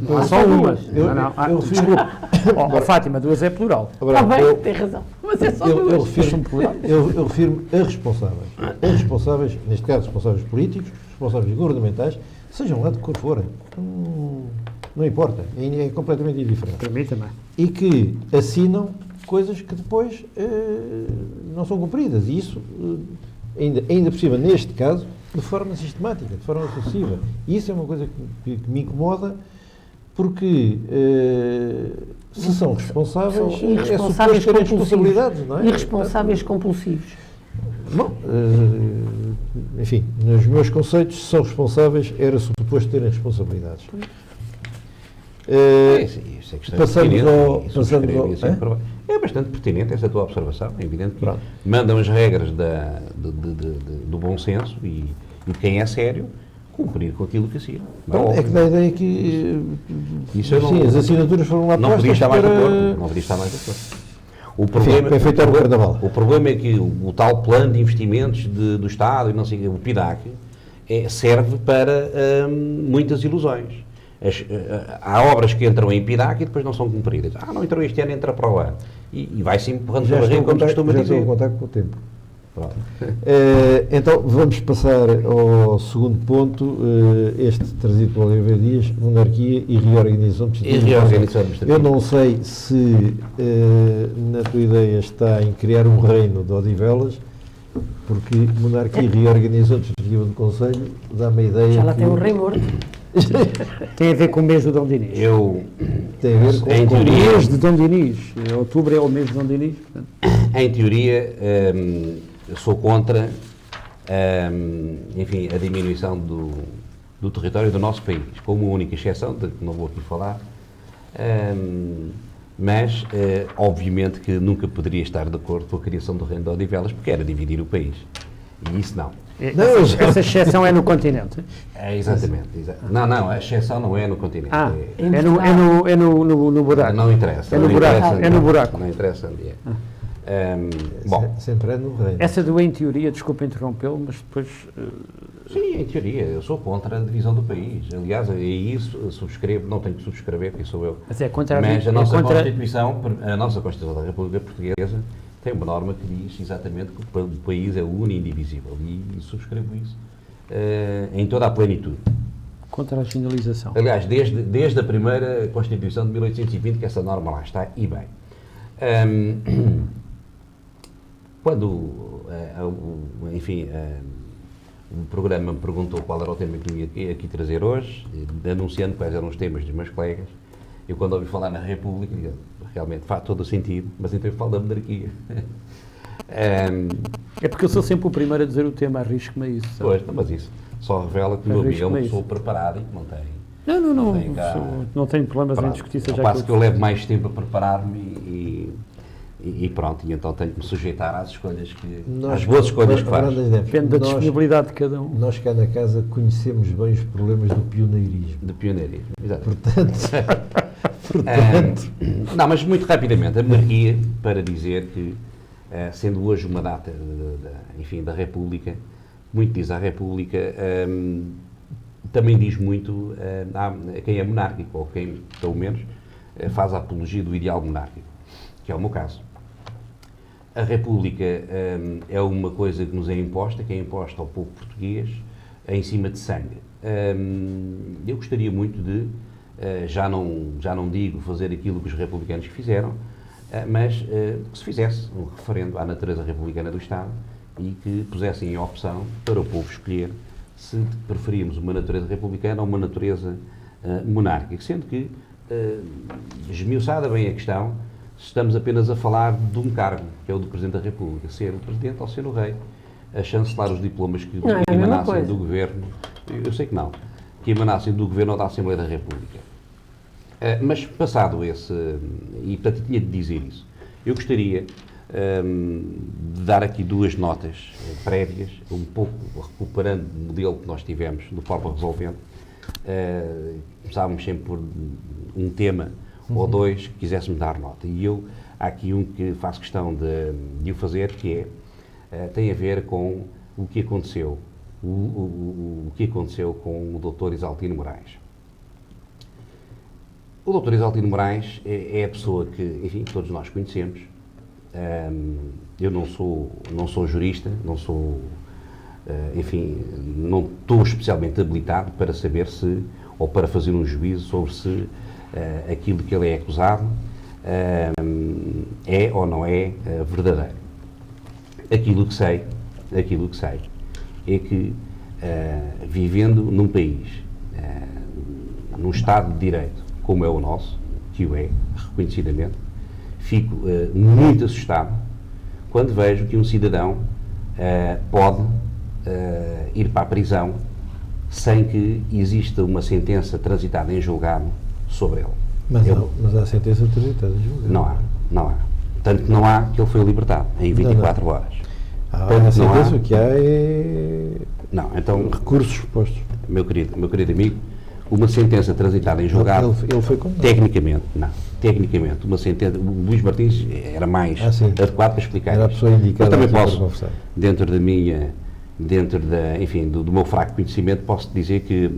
Não há só uma. Eu, Não, não. eu refiro, Oh, Fátima, 2 é plural. agora, Está bem, eu, tem razão. Mas é só eu, duas. eu refiro a responsáveis. A responsáveis, neste caso, responsáveis políticos, responsáveis governamentais, sejam lá de cor forem. Não importa. É completamente indiferente. Para mim também. E que assinam coisas que depois não são cumpridas. E isso, ainda por cima, neste caso, de forma sistemática, de forma sucessiva. E isso é uma coisa que me incomoda, porque se são responsáveis, São é suposto irresponsáveis terem compulsivos. responsabilidades, não é? Irresponsáveis compulsivos. Bom, enfim, nos meus conceitos, se são responsáveis, era suposto terem responsabilidades. Isso é questão passando é bastante pertinente essa tua observação. É evidente que mandam as regras do bom senso e de quem é sério cumprir com aquilo que assina. É que dá a ideia que as assinaturas foram lá não postas podia estar mais de para... acordo. Não podia estar mais de acordo. O problema é que o tal plano de investimentos do Estado, e não sei, o PIDAC, serve para muitas ilusões. Há obras que entram em PIDAC e depois não são cumpridas. Não entrou este ano, entra para o ano. E vai-se empurrando para a barriga, como costuma dizer. Já estou a contar com o tempo. Então, vamos passar ao segundo ponto, este trazido pelo Oliveira Dias, monarquia e reorganização administrativa. Eu não sei se na tua ideia está em criar um reino de Odivelas, porque monarquia e reorganização administrativa do Conselho dá-me a ideia já lá tem um rei morto. Tem a ver com o mês do Dom Dinis. Tem a ver com o mês de Dom Dinis. Outubro é o mês de Dom Dinis. Portanto. Em teoria, eu sou contra, enfim, a diminuição do território do nosso país, como única exceção, de que não vou aqui falar, mas, obviamente, que nunca poderia estar de acordo com a criação do Reino de Odivelas, porque era dividir o país. E isso não. Essa exceção é no continente? Exatamente. Não, a exceção não é no continente. É no buraco. Não interessa. É no buraco. Não interessa onde é. Bom, sempre é no reino. Essa do em teoria, desculpa interrompê-lo, mas depois... Sim, em teoria, eu sou contra a divisão do país. Aliás, isso subscrevo, não tenho que subscrever, porque sou eu. Mas é contra a nossa Constituição, a nossa Constituição da República Portuguesa tem uma norma que diz exatamente que o país é único e indivisível. E subscrevo isso em toda a plenitude. Contra a generalização. Aliás, desde a primeira Constituição de 1820 que essa norma lá está, e bem. Quando, enfim, o programa me perguntou qual era o tema que eu ia aqui trazer hoje, anunciando quais eram os temas dos meus colegas, eu quando ouvi falar na República, realmente faz todo o sentido, mas então eu falo da monarquia. É porque eu sou sempre o primeiro a dizer o tema, arrisco-me a isso. Sabe? Pois, mas isso só revela que o meu amigo é uma pessoa preparada e que não tem... Não tenho problemas em discutir, seja aquilo que eu levo mais tempo a preparar-me e pronto, e então tenho que me sujeitar às escolhas às boas escolhas que faz. Depende da disponibilidade de cada um. Nós cá na casa conhecemos bem os problemas do pioneirismo. Do pioneirismo, exato. Portanto, não, mas muito rapidamente, a monarquia, para dizer que, sendo hoje uma data, enfim, da República, muito diz a República, também diz muito a quem é monárquico, ou quem, pelo menos, faz a apologia do ideal monárquico, que é o meu caso. A República é uma coisa que nos é imposta, que é imposta ao povo português, em cima de sangue. Eu gostaria muito de, já não digo fazer aquilo que os republicanos fizeram, mas que se fizesse um referendo à natureza republicana do Estado e que pusessem em opção para o povo escolher se preferíamos uma natureza republicana ou uma natureza monárquica, sendo que, esmiuçada bem a questão, estamos apenas a falar de um cargo, que é o do Presidente da República, ser o Presidente ou ser o Rei, a chancelar os diplomas que emanassem do Governo, eu sei que não, que emanassem do Governo ou da Assembleia da República. Mas passado esse, e portanto tinha de dizer isso, eu gostaria de dar aqui duas notas prévias, um pouco recuperando o modelo que nós tivemos do Forma Resolvente. Começávamos sempre por um tema ou dois que quiséssemos dar nota. E há aqui um que faço questão de o fazer, que tem a ver com o que aconteceu, o que aconteceu com o Dr. Isaltino Moraes. O Dr. Isaltino Moraes é a pessoa que, enfim, todos nós conhecemos. Eu não sou jurista, não sou, enfim, não estou especialmente habilitado para saber se, ou para fazer um juízo sobre se aquilo que ele é acusado é ou não é verdadeiro. Aquilo que sei é que, vivendo num país, num Estado de Direito como é o nosso, que o é, reconhecidamente, fico muito assustado quando vejo que um cidadão pode ir para a prisão sem que exista uma sentença transitada em julgado sobre ele. Mas há sentença transitada em julgado. Não há. Tanto que não há que ele foi libertado em 24 horas. A sentença que há é... Não, então... recursos postos. Meu querido amigo, uma sentença transitada em julgado... Ele foi condenado. Tecnicamente, uma sentença... O Luís Martins era mais adequado para explicar. Era a pessoa indicada. Mas também posso, dentro do meu fraco conhecimento, posso dizer que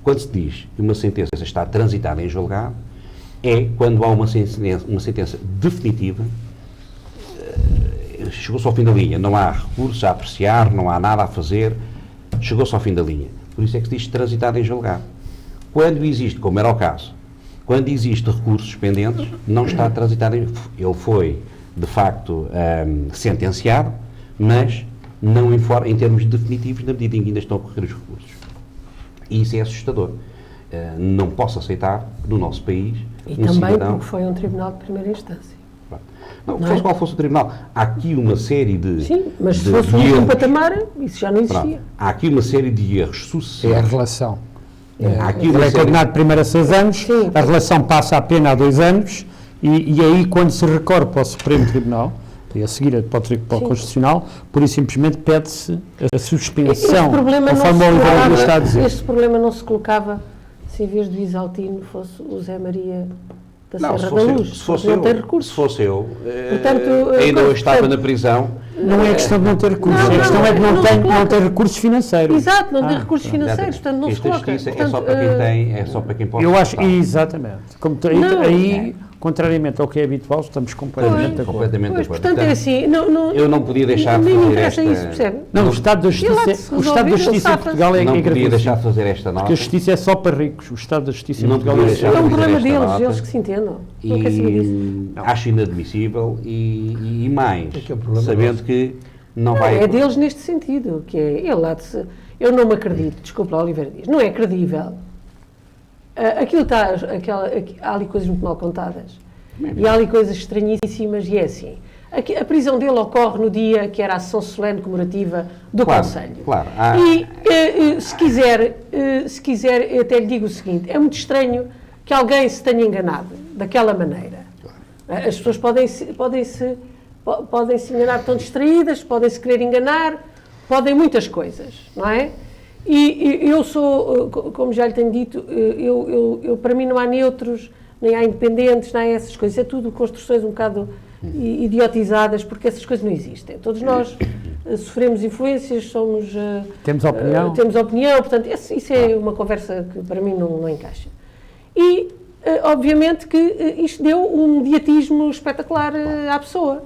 quando se diz que uma sentença está transitada em julgado, é quando há uma sentença definitiva, chegou-se ao fim da linha, não há recursos a apreciar, não há nada a fazer, chegou-se ao fim da linha. Por isso é que se diz transitada em julgado. Quando existe, como era o caso, quando existe recursos pendentes, não está transitado em... Ele foi, de facto, sentenciado, mas não em termos definitivos, na medida em que ainda estão a correr os recursos. E isso é assustador. Não posso aceitar que no nosso país e também cidadão... porque foi um tribunal de primeira instância. Não, fosse qual fosse o tribunal. Há aqui uma série de... Sim, mas se fosse um último patamar, isso já não existia. Pronto. Há aqui uma série de erros sucessivos. É a relação. Ele é condenado primeiro a 6 anos, sim, a relação passa a pena a 2 anos, e aí quando se recorre para o Supremo Tribunal, e a seguir para o Constitucional, por isso simplesmente pede-se a suspensão, conforme o Oliveira está a dizer. Este problema não se colocava se em vez do Isaltino fosse o Zé Maria da Serra da Luz. Se fosse eu, portanto, ainda hoje estava na prisão. Não é questão de não ter recursos, a questão é que não tem recursos financeiros. Exato, não tem recursos financeiros, portanto não se coloca. É só para quem tem, é só para quem pode. Eu acho, exatamente. Aí, contrariamente ao que é habitual, estamos completamente de acordo. Portanto, é assim, eu não podia deixar de fazer esta... Isso, percebe? Não, o Estado da Justiça em Portugal é não podia deixar de gravíssimo. fazer esta nota. Porque a Justiça é só para ricos. O Estado da Justiça em Portugal é um problema deles, eles que se entendam. Não quer saber disso. Acho inadmissível e mais, sabendo que não vai... É deles neste sentido, que é, eu não me acredito, desculpa lá, Oliveira Dias, não é credível. Aquilo está, há ali coisas muito mal contadas. E há ali coisas estranhíssimas, e é assim. A prisão dele ocorre no dia que era a sessão solene comemorativa do Conselho. Claro. E se quiser, eu até lhe digo o seguinte, é muito estranho que alguém se tenha enganado daquela maneira. Claro. As pessoas podem se enganar, estão distraídas, podem se querer enganar, podem muitas coisas, não é? E eu sou, como já lhe tenho dito, para mim não há neutros, nem há independentes, nem há essas coisas. É tudo construções um bocado idiotizadas, porque essas coisas não existem. Todos nós sofremos influências, temos opinião. Temos opinião, portanto, isso é uma conversa que para mim não encaixa. E, obviamente, que isto deu um mediatismo espetacular à pessoa.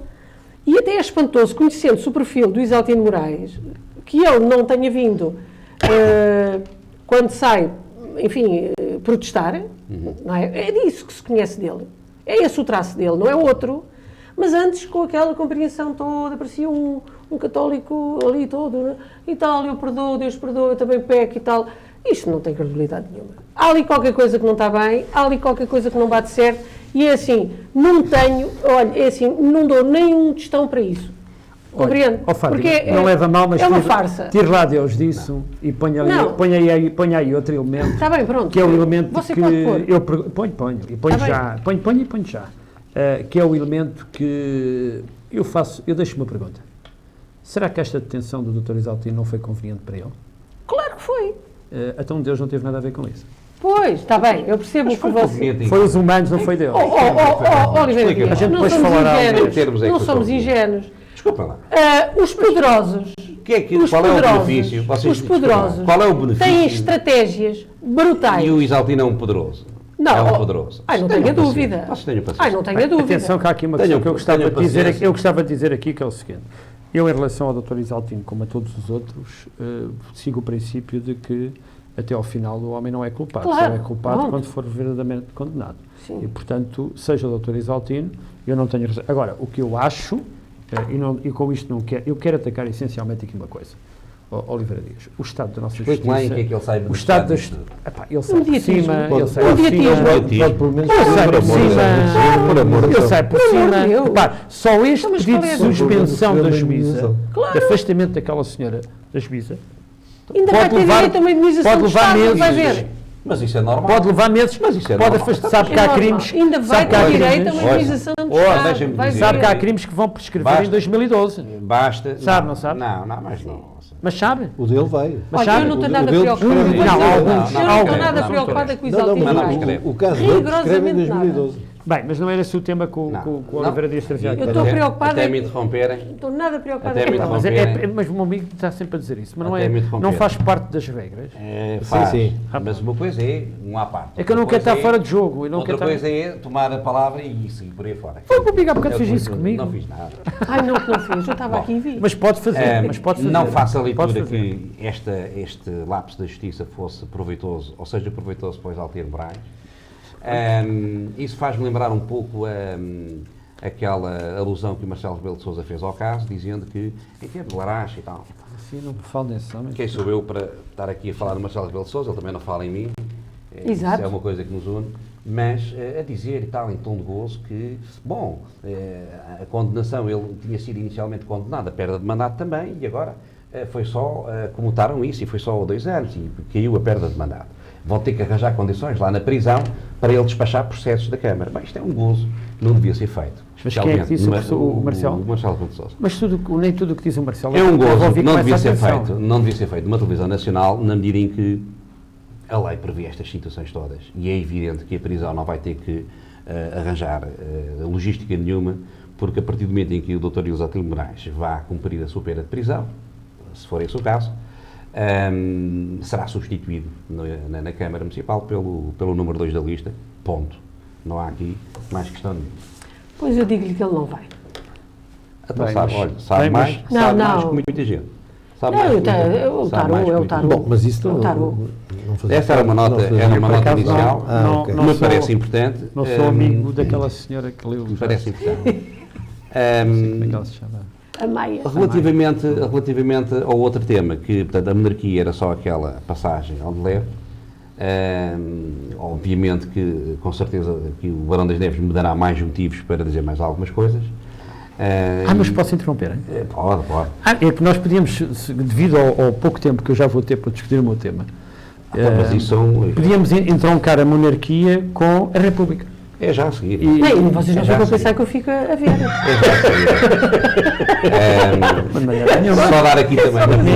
E até é espantoso, conhecendo-se o perfil do Isaltino Moraes, que ele não tenha vindo... quando sai, enfim, protestar, não é? É disso que se conhece dele. É esse o traço dele, não é outro. Mas antes, com aquela compreensão toda, parecia um católico ali todo, né? E tal, eu perdoo, Deus perdoa, eu também peco e tal. Isto não tem credibilidade nenhuma. Há ali qualquer coisa que não está bem, há ali qualquer coisa que não bate certo, e é assim, não dou nenhum tostão para isso. Compreendo? Porque não leva mal, mas é uma farsa. Tire lá Deus disso e ponha aí outro elemento. Está bem, pronto. Que é o elemento Você que pode pôr. Ponho já. Que é o elemento que eu deixo uma pergunta. Será que esta detenção do Dr. Isaltino não foi conveniente para ele? Claro que foi. Então Deus não teve nada a ver com isso. Pois, está bem, eu percebo o que você... Foi os humanos, não foi Deus. Oliveira Dias, a gente depois falará. Não somos ingênuos. Desculpa lá. Os poderosos... Qual é o benefício? Os poderosos qual é o benefício? Têm estratégias brutais. E o Isaltino é um poderoso? Não. É um poderoso. Não tenho a dúvida. Não tenho a dúvida. Atenção que há aqui uma questão que eu gostava de dizer aqui, que é o seguinte. Eu, em relação ao Dr. Isaltino, como a todos os outros, sigo o princípio de que até ao final o homem não é culpado. Claro, só é culpado quando for verdadeiramente condenado. Sim. E, portanto, seja o Dr. Isaltino, eu não tenho... Agora, o que eu acho, e com isto não quero... Eu quero atacar essencialmente aqui uma coisa. Oliveira Dias, o Estado da nossa justiça... Explique lá em que é que ele sai o Estado da justiça... Ele sai por cima... Ele sai por cima... Só este pedido de suspensão da juíza, de afastamento daquela senhora, da juíza. Ainda vai ter direito a uma indenização do Estado, vai ver. Mas isso é normal. Pode levar meses, Mas isso é pode normal. afastar, sabe que há crimes. Ainda vai ter direito a uma indenização do Estado. Vai Sabe que há ver. crimes que vão prescrever em 2012. Basta. Sabe, não sabe? Não, mas não. Mas sabe? O dele vai. Mas Olha, sabe? eu não estou o nada dele preocupada. prescreve. Eu Não, não estou nada não, preocupada com os Não, altos mas níveis. o caso dele prescreve em Rigorosamente 2012. Bem, mas não era esse o tema que o Oliveira Dias trazia aqui. Eu estou preocupada. Até me interromperem. Não estou nada preocupada Até me com Mas, interromperem. mas o meu amigo está sempre a dizer isso, mas Até me interromper. não faz parte das regras. Faz. sim. Mas uma coisa é um à parte. É que eu não quero estar fora de jogo. Eu não Outra quero estar... coisa é tomar a palavra e seguir por aí fora. Foi o amigo há bocado fez Eu isso comigo. Não fiz nada. Ai, não, que não fiz. Eu estava aqui e vi. Mas pode fazer. Mas pode fazer. Não faça a Pode leitura fazer. que este lapso da justiça fosse proveitoso, ou seja, proveitoso para os Altiero Moraes. Isso faz-me lembrar um pouco aquela alusão que o Marcelo Rebelo de Sousa fez ao caso, dizendo que, em termos de Larache e tal, Assim, não me falo nesse homem. quem sou eu para estar aqui a falar do Marcelo Rebelo de Sousa, ele também não fala em mim, Exato. isso é uma coisa que nos une, mas a dizer e tal, em tom de gozo, que, bom, a condenação, ele tinha sido inicialmente condenado a perda de mandato também, e agora foi só, comutaram isso, e foi só 2 anos, e caiu a perda de mandato. Vão ter que arranjar condições lá na prisão para ele despachar processos da Câmara. Bem, isto é um gozo que não devia ser feito. Mas quem é que disse o Marcelo? O Marcelo Rebelo de Sousa. Mas nem tudo o que diz o Marcelo É um gozo ouvir que não com devia essa ser atenção. feito, não devia ser feito numa televisão nacional, na medida em que a lei prevê estas situações todas. E é evidente que a prisão não vai ter que arranjar logística nenhuma, porque a partir do momento em que o Dr. Ilse Atilio Moraes vá cumprir a sua pena de prisão, se for esse o caso, será substituído na Câmara Municipal pelo número 2 da lista, ponto. Não há aqui mais questão nenhuma. Pois eu digo-lhe que ele não vai. Então Bem, sabe, mas- olha, sabe bem, mais, mas- sabe Não, mais não. que muita gente. Sabe Não, mais eu que muita tá- gente. eu Sabe tá mais bom, que eu muita tá gente. bom. Bom, mas isso Não está bom. não fazia Essa era uma parte- nota, não fazia era uma parte- nota acaso, inicial, não- ok. não me sou- parece importante. Não sou amigo daquela senhora que leu Me já. parece importante. Como é que ela se chama? A Maia. Relativamente ao outro tema, que portanto, a monarquia era só aquela passagem ao de leve, obviamente que com certeza que o Barão das Neves me dará mais motivos para dizer mais algumas coisas. Mas posso interromper, hein? Pode. É que nós podíamos, devido ao pouco tempo que eu já vou ter para discutir o meu tema, Mas isso são, podíamos entroncar a monarquia com a República. é já a seguir. Bem, vocês não É já ficam a a pensar seguir. que eu fico a ver. É já a seguir. Mas não era nenhuma. Só dar aqui também Nem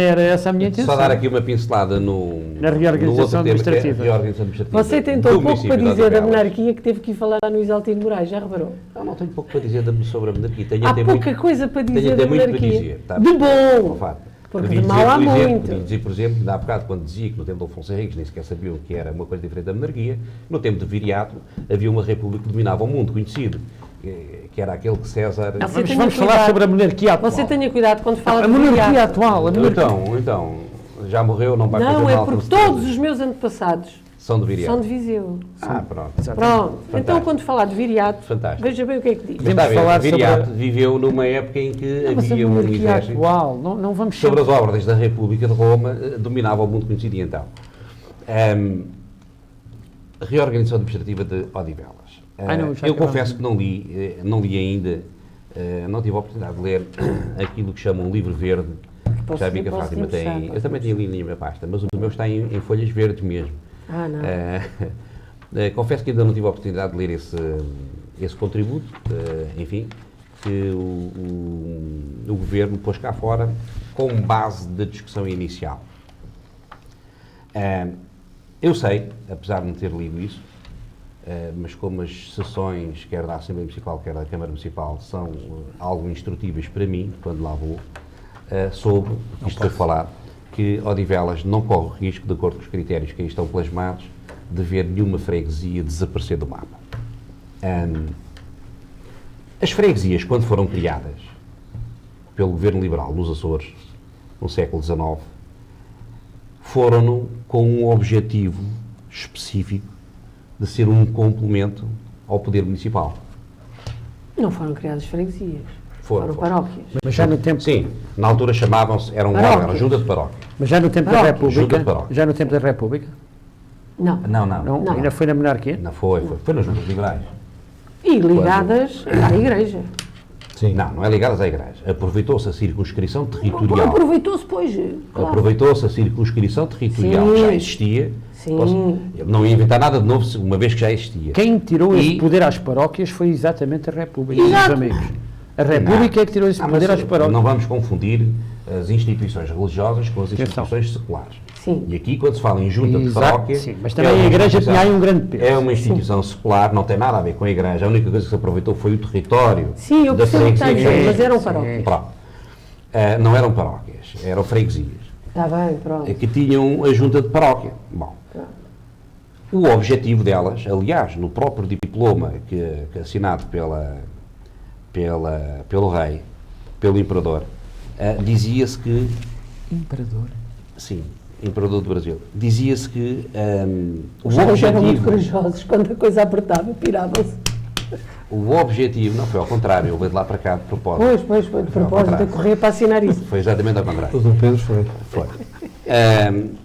era essa a minha intenção. Só dar aqui uma pincelada no Na reorganização no outro tema, que é a administrativa. reorganização administrativa Você tem do tão pouco município para de dizer da Odivelas. monarquia que teve que ir falar lá no Isaltino Moraes, já reparou? Eu não tenho pouco para dizer sobre a monarquia. Tenho Há até pouca muito, coisa para tenho dizer até da muito para monarquia. dizer. Tá? De bom! Fato. Porque Podia de mal dizer, há por exemplo, muito. podia dizer, por exemplo, ainda há bocado, quando dizia que no tempo de Afonso Henriques nem sequer sabiam que era uma coisa diferente da monarquia, no tempo de Viriato havia uma república que dominava o mundo, conhecido, que era aquele que César... Não, Você mas tenha vamos falar cuidado. sobre a monarquia atual. Você tenha cuidado quando fala A de monarquia Viriato. atual. A monarquia... Então, já morreu, não vai fazer Não, mal. é com porque certeza. todos os meus antepassados São de Viriato. são de Viseu. Pronto. Pronto. Então, quando falar de Viriato, Fantástico. veja bem o que é que diz. Mas está a ver, falar sobre Viriato viveu numa época em que Mas a havia um monarquia exército atual, não vamos sobre as ordens da República de Roma, dominava o mundo conhecido e então. Reorganização administrativa de Odivelas. não, já Eu acabamos. confesso que não li ainda, não tive a oportunidade de ler aquilo que chamam um livro verde. Posso- Já vi que a posso Fátima tem. emprestar, Eu também tenho ali na minha pasta, mas o meu está em folhas verdes mesmo. Ah, não. Confesso que ainda não tive a oportunidade de ler esse contributo, enfim, que o Governo pôs cá fora com base da discussão inicial. Eu sei, apesar de não ter lido isso, mas como as sessões, quer da Assembleia Municipal, quer da Câmara Municipal, são algo instrutíveis para mim, quando lá vou, sobre, isto foi falar, que Odivelas não corre o risco, de acordo com os critérios que aí estão plasmados, de ver nenhuma freguesia desaparecer do mapa. As freguesias, quando foram criadas pelo Governo Liberal nos Açores, no século XIX, foram com um objetivo específico de ser um complemento ao poder municipal. Não foram criadas freguesias. Foram. Paróquias. Mas já no tempo, Sim, na altura chamavam-se, era Paróquias. junta de paróquia. mas já no tempo da Paróquias. Junta de República, paróquias. já no tempo da República, Não. Não. ainda foi na monarquia. Não foi nas juntas liberais. E ligadas à Igreja. Sim. Não é ligadas à Igreja. Aproveitou-se a circunscrição territorial. Aproveitou-se, pois. Claro. Aproveitou-se a circunscrição territorial Sim. que já existia. Sim. Eu não ia inventar nada de novo, uma vez que já existia. Quem tirou esse poder às paróquias foi exatamente a República, meus amigos. A República é que tirou esse poder às paróquias. Não vamos confundir as instituições religiosas com as instituições seculares. Sim. E aqui, quando se fala em junta de paróquia... Sim, mas também a Igreja tinha aí um grande peso. É uma instituição secular, não tem nada a ver com a Igreja. A única coisa que se aproveitou foi o território. Sim, eu da percebo o que está a freguesia. dizer, mas eram paróquias. Pronto. Não eram paróquias, eram freguesias. Está bem, pronto. Que tinham a junta de paróquia. Bom, o objetivo delas, aliás, no próprio diploma que assinado pelo rei, pelo imperador, dizia-se que... Imperador? Sim, imperador do Brasil. Dizia-se que Os reis eram muito corajosos, quando a coisa apertava, piravam-se. O objetivo, não foi ao contrário, eu veio de lá para cá de propósito. Pois, de propósito, a correr para assinar isso. Foi exatamente ao contrário. O Dom Pedro foi.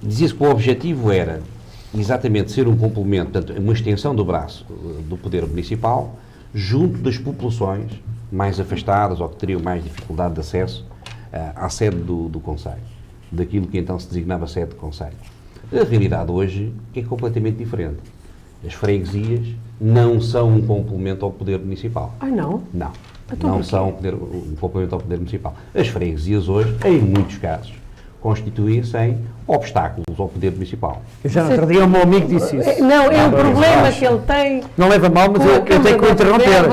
Dizia-se que o objetivo era exatamente ser um complemento, portanto, uma extensão do braço do poder municipal junto das populações mais afastadas ou que teriam mais dificuldade de acesso à sede do Conselho, daquilo que então se designava sede de Conselho. A realidade hoje é completamente diferente. As freguesias não são um complemento ao poder municipal. Ah, não? Não. Então Não porquê? são um complemento ao poder municipal. As freguesias hoje, em muitos casos, constituem-se em obstáculos ao poder municipal. Eu já no outro dia o meu amigo disse isso. Não, é um Não, problema mas que ele tem. Não leva mal, mas com a eu tenho que Câmara de interromper.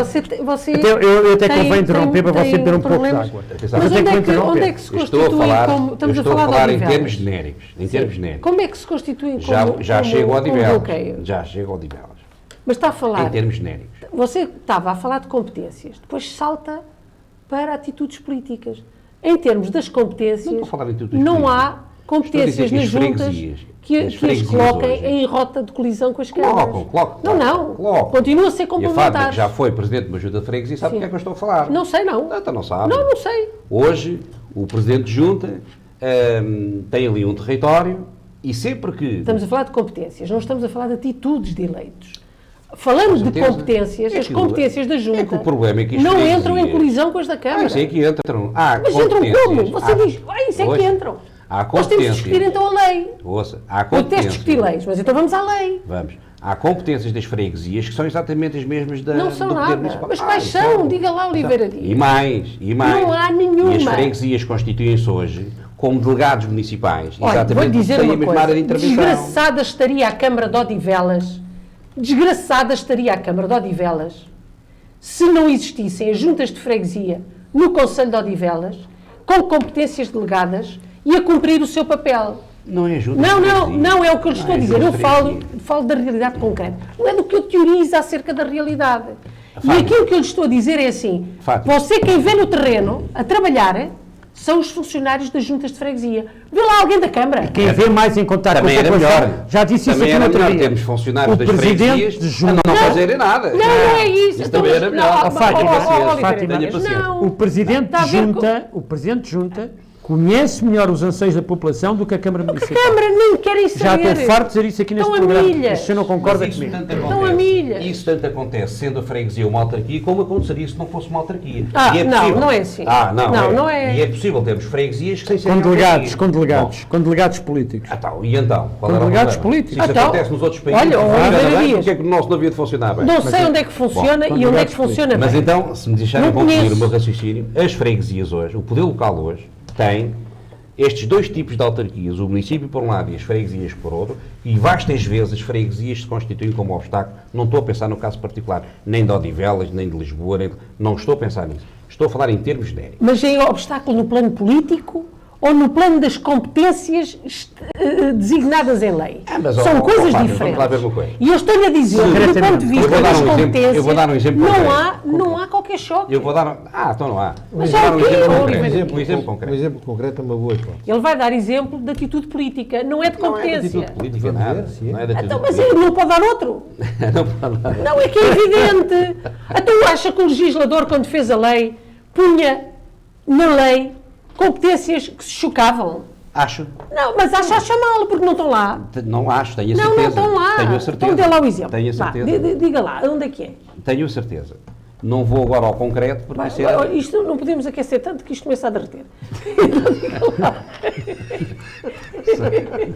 Você Eu até tem- convém interromper para você tem beber um pouco de problemas. água. Atenção. Mas Eu tenho onde que é que interromper. se Eu estou a constitui falar, como... Estamos eu a estou falar a falar de em Odivelas. termos genéricos. Em termos genéricos. Como é que se constituem Já como chego ao como Odivelas. bloqueio? Já chego ao Odivelas. Mas está a falar... Em termos genéricos. Você estava a falar de competências, depois salta para atitudes políticas. Em termos das competências, Não estou a falar em atitudes não políticas. há competências Estou a nas dizer que as juntas freguesias- que as as freguesias coloquem hoje- em rota de colisão com as câmaras. Colocam. Não. Colocam. Continua a ser E a Fátima, complementares. que já foi presidente de uma junta de freguesia, sabe Sim. do que é que eu estou a falar? Não sei, não. Então não sabe. Não sei. Hoje, o presidente de junta tem ali um território e sempre que... Estamos a falar de competências, não estamos a falar de atitudes de eleitos. Falando de certeza. competências, É as que competências da junta que o problema é que as não freguesias- entram em colisão com as da Câmara. Isso é que entram. Mas entram como? Você diz, isso é que Hoje, entram. Há Nós temos de competências. discutir então a lei. Ouça, há Eu detesto competências. discutir leis, mas então vamos à lei. Vamos. Há competências das freguesias que são exatamente as mesmas Não são do poder nada. municipal. Mas quais isso são? é- Diga lá, Oliveira Dias. E mais. Não há nenhuma. E as freguesias constituem-se hoje como delegados municipais. Olha, exatamente vou dizer têm a uma mesma coisa. área de intervenção. Desgraçada estaria a Câmara de Odivelas, desgraçada estaria a Câmara de Odivelas, se não existissem as juntas de freguesia no Conselho de Odivelas, com competências delegadas e a cumprir o seu papel. Não é junta de Não, freguesia. é o que eu lhe estou a é dizer. junta Eu de falo freguesia. da realidade concreta. Não é do que eu teorizo acerca da realidade. E Fátima. aquilo que eu lhe estou a dizer é assim: Fátima. você, quem vê no terreno a trabalhar, são os funcionários das juntas de freguesia. Vê lá alguém da Câmara. Quem vê mais em contato com Também a era população, melhor. já disse isso Também aqui no era outro melhor dia. termos funcionários O das presidente freguesias de a junta. não fazerem nada. Não é isso. Isso também era Então, melhor. não, Fátima, Fátima, tenha paciência. não. O presidente Está a de ver junta, o presidente de junta conhece melhor os anseios da população do que a Câmara A Municipal. Câmara nem querem Já saber. estou farto de dizer isso aqui neste Estão a programa. milhas. Se o senhor não concorda Mas isso comigo. tanto Estão a acontece. milhas. Isso tanto acontece sendo a freguesia uma autarquia, como aconteceria se não fosse uma autarquia. Ah, E não, possível. não é assim. Não é. E é possível termos freguesias que sem serem Com delegados, autarquias. com delegados políticos. Bom, e então? Qual Com era o delegados problema? políticos. Se isso Então, acontece nos outros países, olha, funciona Oliveira bem, Dias. porque é que o nosso não havia de funcionar bem? Não sei onde é que funciona com e onde é que delegados funciona Mas bem. então, se me deixarem Não concluir conheço. o meu raciocínio, as freguesias hoje, o poder local hoje, tem estes dois tipos de autarquias, o município por um lado e as freguesias por outro, e vastas vezes as freguesias se constituem como obstáculo. Não estou a pensar no caso particular, nem de Odivelas, nem de Lisboa, não estou a pensar nisso. Estou a falar em termos genéricos. Mas é obstáculo no plano político ou no plano das competências designadas em lei? mas, São ó, coisas Fábio, diferentes. vamos lá ver uma coisa. E eu estou-lhe a dizer que, do ponto de Eu vista vou dar das um exemplo- competências, eu vou dar um exemplo não há qualquer choque. Eu vou dar... então não há. Mas Vou já dar o um quê, exemplo Oliveira? concreto. Um exemplo Um concreto. exemplo concreto é uma boa hipótese. Ele vai dar exemplo de atitude política, não é de Não é de competência. atitude política, Vamos nada. ver, sim. Não é de atitude Então, mas política. ele não pode dar outro. Não pode dar. Não, é que é evidente. Então acha que o legislador, quando fez a lei, punha na lei competências que se chocavam? Acho. Não, mas acha mal, porque não estão lá. Não acho, tenho a Não, certeza. não estão lá. Tenho a certeza. Então dê lá o exemplo. Tenho a Vá, certeza. diga lá, onde é que é? Tenho a certeza. Não vou agora ao concreto, porque isso é... Isto não podemos aquecer tanto que isto começa a derreter.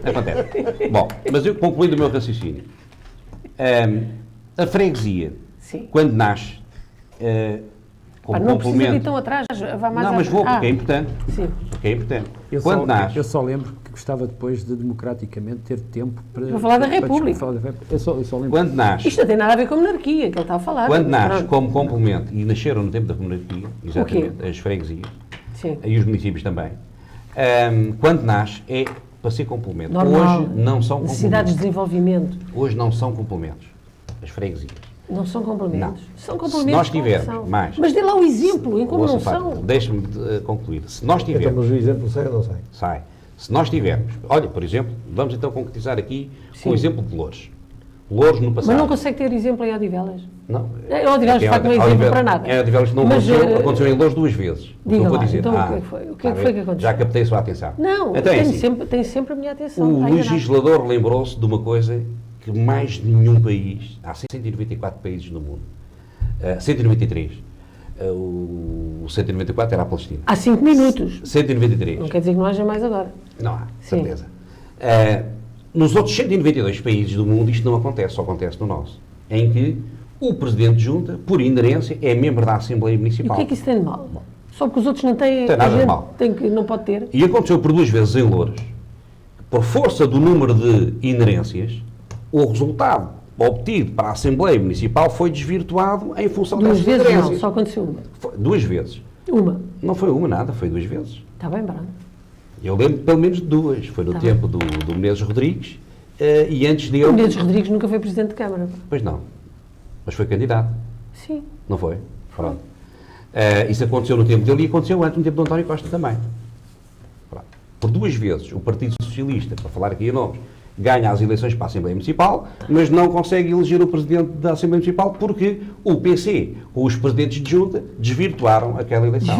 Acontece. Bom, mas eu concluindo o meu raciocínio. A freguesia, Sim. quando nasce, como Não precisa ir complemento... tão atrás, vá mais Não, mas vou, porque é importante. Sim. Porque é importante. Eu só lembro que gostava depois de democraticamente ter tempo para falar da República. Eu só lembro. Quando nasce... Isto não tem nada a ver com a monarquia, que ele está a falar. Quando nasce Pronto. como complemento, e nasceram no tempo da monarquia, exatamente, as freguesias, Sim. e os municípios também, quando nasce é para ser complemento. Normal. Hoje não são Necessidades de complementos. desenvolvimento. Hoje não são complementos, as freguesias. Não são complementos. Não. São complementos. Se nós como tivermos são. mais... Mas dê lá o exemplo, em como Ouça, não Fátima, são. deixe-me concluir. Se nós Então, tivermos... mas o exemplo sai ou não sai? Sai. Se nós tivermos... Olha, por exemplo, vamos então concretizar aqui Sim. o exemplo de Loures. Loures no passado... Mas não consegue ter exemplo em Odivelas? Não. Odivelas, de facto, não é exemplo para nada. Odivelas não Mas, aconteceu em Loures 2 vezes. diga Não vou lá, dizer. então o que é que foi? O que é que foi que aconteceu? Já captei a sua atenção. Não, então, é assim, tem sempre a minha atenção. o Está enganado. legislador lembrou-se de uma coisa que mais nenhum país, há 194 países no mundo, 193, o 194 era a Palestina. Há 5 minutos. 193. Não quer dizer que não haja mais agora. Não há, Sim. certeza. Nos outros 192 países do mundo isto não acontece, só acontece no nosso, em que o Presidente de Junta, por inerência, é membro da Assembleia E o Municipal. que é que isso tem de mal? Só porque os outros não têm, Tem nada a de gente mal. não pode ter. E aconteceu por 2 vezes em Loures, por força do número de inerências, o resultado obtido para a Assembleia Municipal foi desvirtuado em função 2 dessas vezes não, inerências. só aconteceu uma. 2 vezes. Uma. Não foi uma nada, foi 2 vezes. Está bem, Bruno. Eu lembro pelo menos de 2. Foi no Tá tempo do Menezes Rodrigues e antes dele... O Menezes Rodrigues nunca foi Presidente de Câmara. Pois não. Mas foi candidato. Sim. Não foi? Pronto. Isso aconteceu no tempo dele e aconteceu antes no tempo do António Costa também. Pronto. Por 2 vezes o Partido Socialista, para falar aqui em nomes, ganha as eleições para a Assembleia Municipal, mas não consegue eleger o Presidente da Assembleia Municipal porque o PC, ou os Presidentes de Junta, desvirtuaram aquela eleição.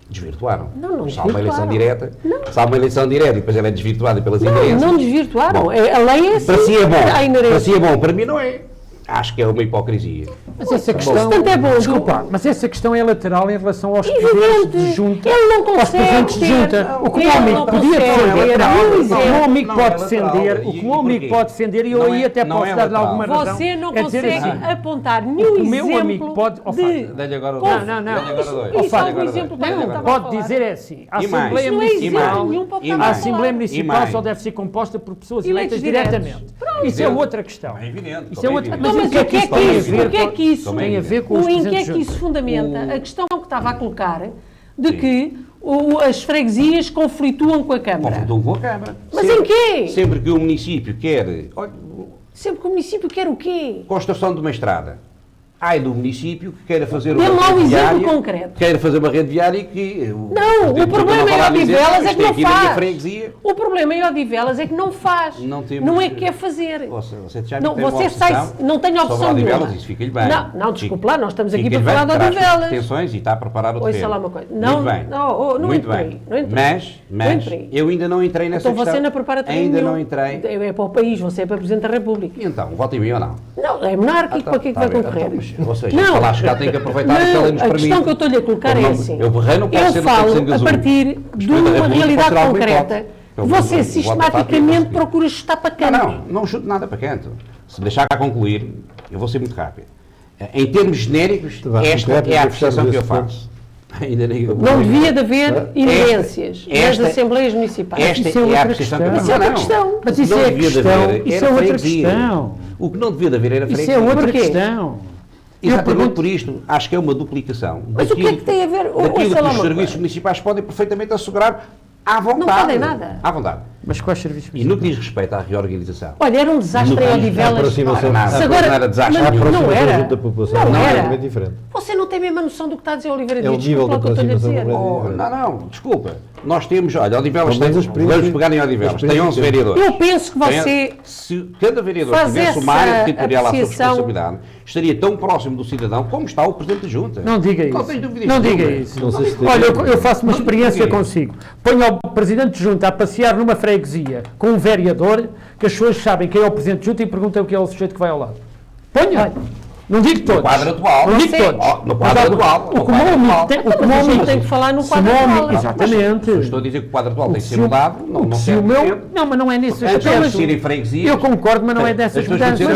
Desvirtuaram. Não Se há uma eleição desvirtuaram. direta, se há uma eleição direta e depois ela é desvirtuada pelas inerências... Não desvirtuaram. Bom, A lei é assim. para si é bom. Há inerência. Para si é bom. Para mim não é. Acho que é uma hipocrisia. Mas essa questão, Portanto, é bom. desculpa, mas essa questão é lateral em relação aos Evidente. presidentes de junta. Ele não Aos consegue presidentes de ter. junta. O que o Ele meu amigo não podia consegue. defender, Não, o que o meu não, amigo não pode é lateral. defender, o que o E meu amigo porquê? pode defender, e eu Não aí é- até não posso é dar-lhe lateral. alguma razão. Você não É dizer consegue assim, apontar nenhum o meu exemplo amigo pode- ó, de... Fábio, Dá-lhe agora Com- dois. Não, não. Dá-lhe agora dois. Isso é Dá-lhe um agora exemplo dois. que eu Dá-lhe não agora estava a pode falar. dizer é assim, a E mais? Assembleia Isso não é Municipal, exemplo nenhum para o que E estava a a mais? falar. Assembleia E Municipal mais? só deve ser composta por pessoas Eleitos eleitas diretos. diretamente. Isso é outra questão. É evidente. Isso é outra Então, mas mas o que é que isso tem a ver? o que é que isso Como é Tem a ver com os em que é presidentes que de isso junta. fundamenta a questão que estava a colocar de que as freguesias conflituam com a Câmara? Conflitam com a Câmara. Mas Sempre- em quê? Sempre que o município quer... Olha, Sempre que o município quer o quê? construção de uma estrada. Ai do município que queira fazer uma Dê-me lá um rede exemplo viária, concreto. queira fazer uma rede viária e que... Não, o problema em Odivelas é que não faz. Freguesia. O problema em Odivelas é que não faz. Não temos- Não é que quer fazer. Você já Não, tem uma você sai, obsessão não tem sobre opção Odivelas, nenhuma. isso fica-lhe bem. Não, desculpe lá, nós estamos aqui Fica-lhe para falar de bem, traz Odivelas. pretensões e está a preparar o Ouça terreno. lá uma coisa. Não, Muito bem. não Muito entre por aí, bem. não entre por aí. Mas Não entre por aí. eu ainda não entrei nessa Então questão. você não prepara terreno Ainda nenhum. não entrei. É para o país, você é para Presidente da República. E então, vota em mim ou não? Não, é monárquico, para que é que vai Tá bem. concorrer? Então, mas, ou seja, Não. para lá chegar tem que aproveitar Não, os que nos a permite. questão que eu estou-lhe a colocar Eu é não- assim. eu berrei, não quero Eu ser falo sem a gasulo. partir de Presidente da uma República realidade pode ter alguma concreta. hipótese. Eu Você vou- vou sistematicamente votar procura chutar para canto. Não chuto nada para canto. Se me deixar cá concluir, eu vou ser muito rápido. Em termos genéricos, Tá bem, esta concreto, é a vou fechar apreciação que eu esse faço. Ainda nem... Não devia de haver inerências nas esta- Assembleias Municipais. Esta Isso é é a outra apreciação que eu questão. faço. Isso é outra Não, questão. Mas o que isso não é a devia de questão, haver isso era é outra freguesia. questão. O que não devia de haver era Isso freguesia. é outra Porquê? questão. Exatamente por isto, acho que é uma duplicação. Mas o que é que tem a ver? Daquilo Ouça que lá os uma serviços coisa. municipais podem perfeitamente assegurar à vontade. Não podem nada. À vontade. Mas quais serviços E no que diz respeito à reorganização, Olha, era um desastre No em país, Odivelas. aproximação. nada, Se agora- não era desastre mas nenhum. não aproximação era. junto da população Não é era. completamente diferente. Você não tem a mesma noção do que está a dizer Oliveira É o Dias. nível Desculpa lá o que eu estou-lhe a dizer. aproximação Oh, não, desculpa. Nós temos, olha, Odivelas Pelo tem, menos as experiências- vamos pegar em Odivelas, as tem experiências 11 que vereadores. Eu penso que você Tem- se cada vereador faz tivesse uma essa área territorial à sua apreciação- responsabilidade, estaria tão próximo do cidadão como está o Presidente da Junta. Não diga Não isso. tenho dúvidas Não diga nenhuma. isso. Não sei se tem- Olha, eu faço uma Não experiência diga isso. consigo. Ponho o Presidente de Junta a passear numa freguesia com um vereador, que as pessoas sabem quem é o Presidente de Junta e perguntam o que é o sujeito que vai ao lado. Ponha! Não digo todos. No quadro atual. Não digo todos. No quadro atual. O comum tem que falar no quadro atual. Exatamente. Se eu estou a dizer que o quadro atual tem que ser mudado, não serve. Não, mas não é nesse aspecto. Eu concordo, mas não é dessas mudanças.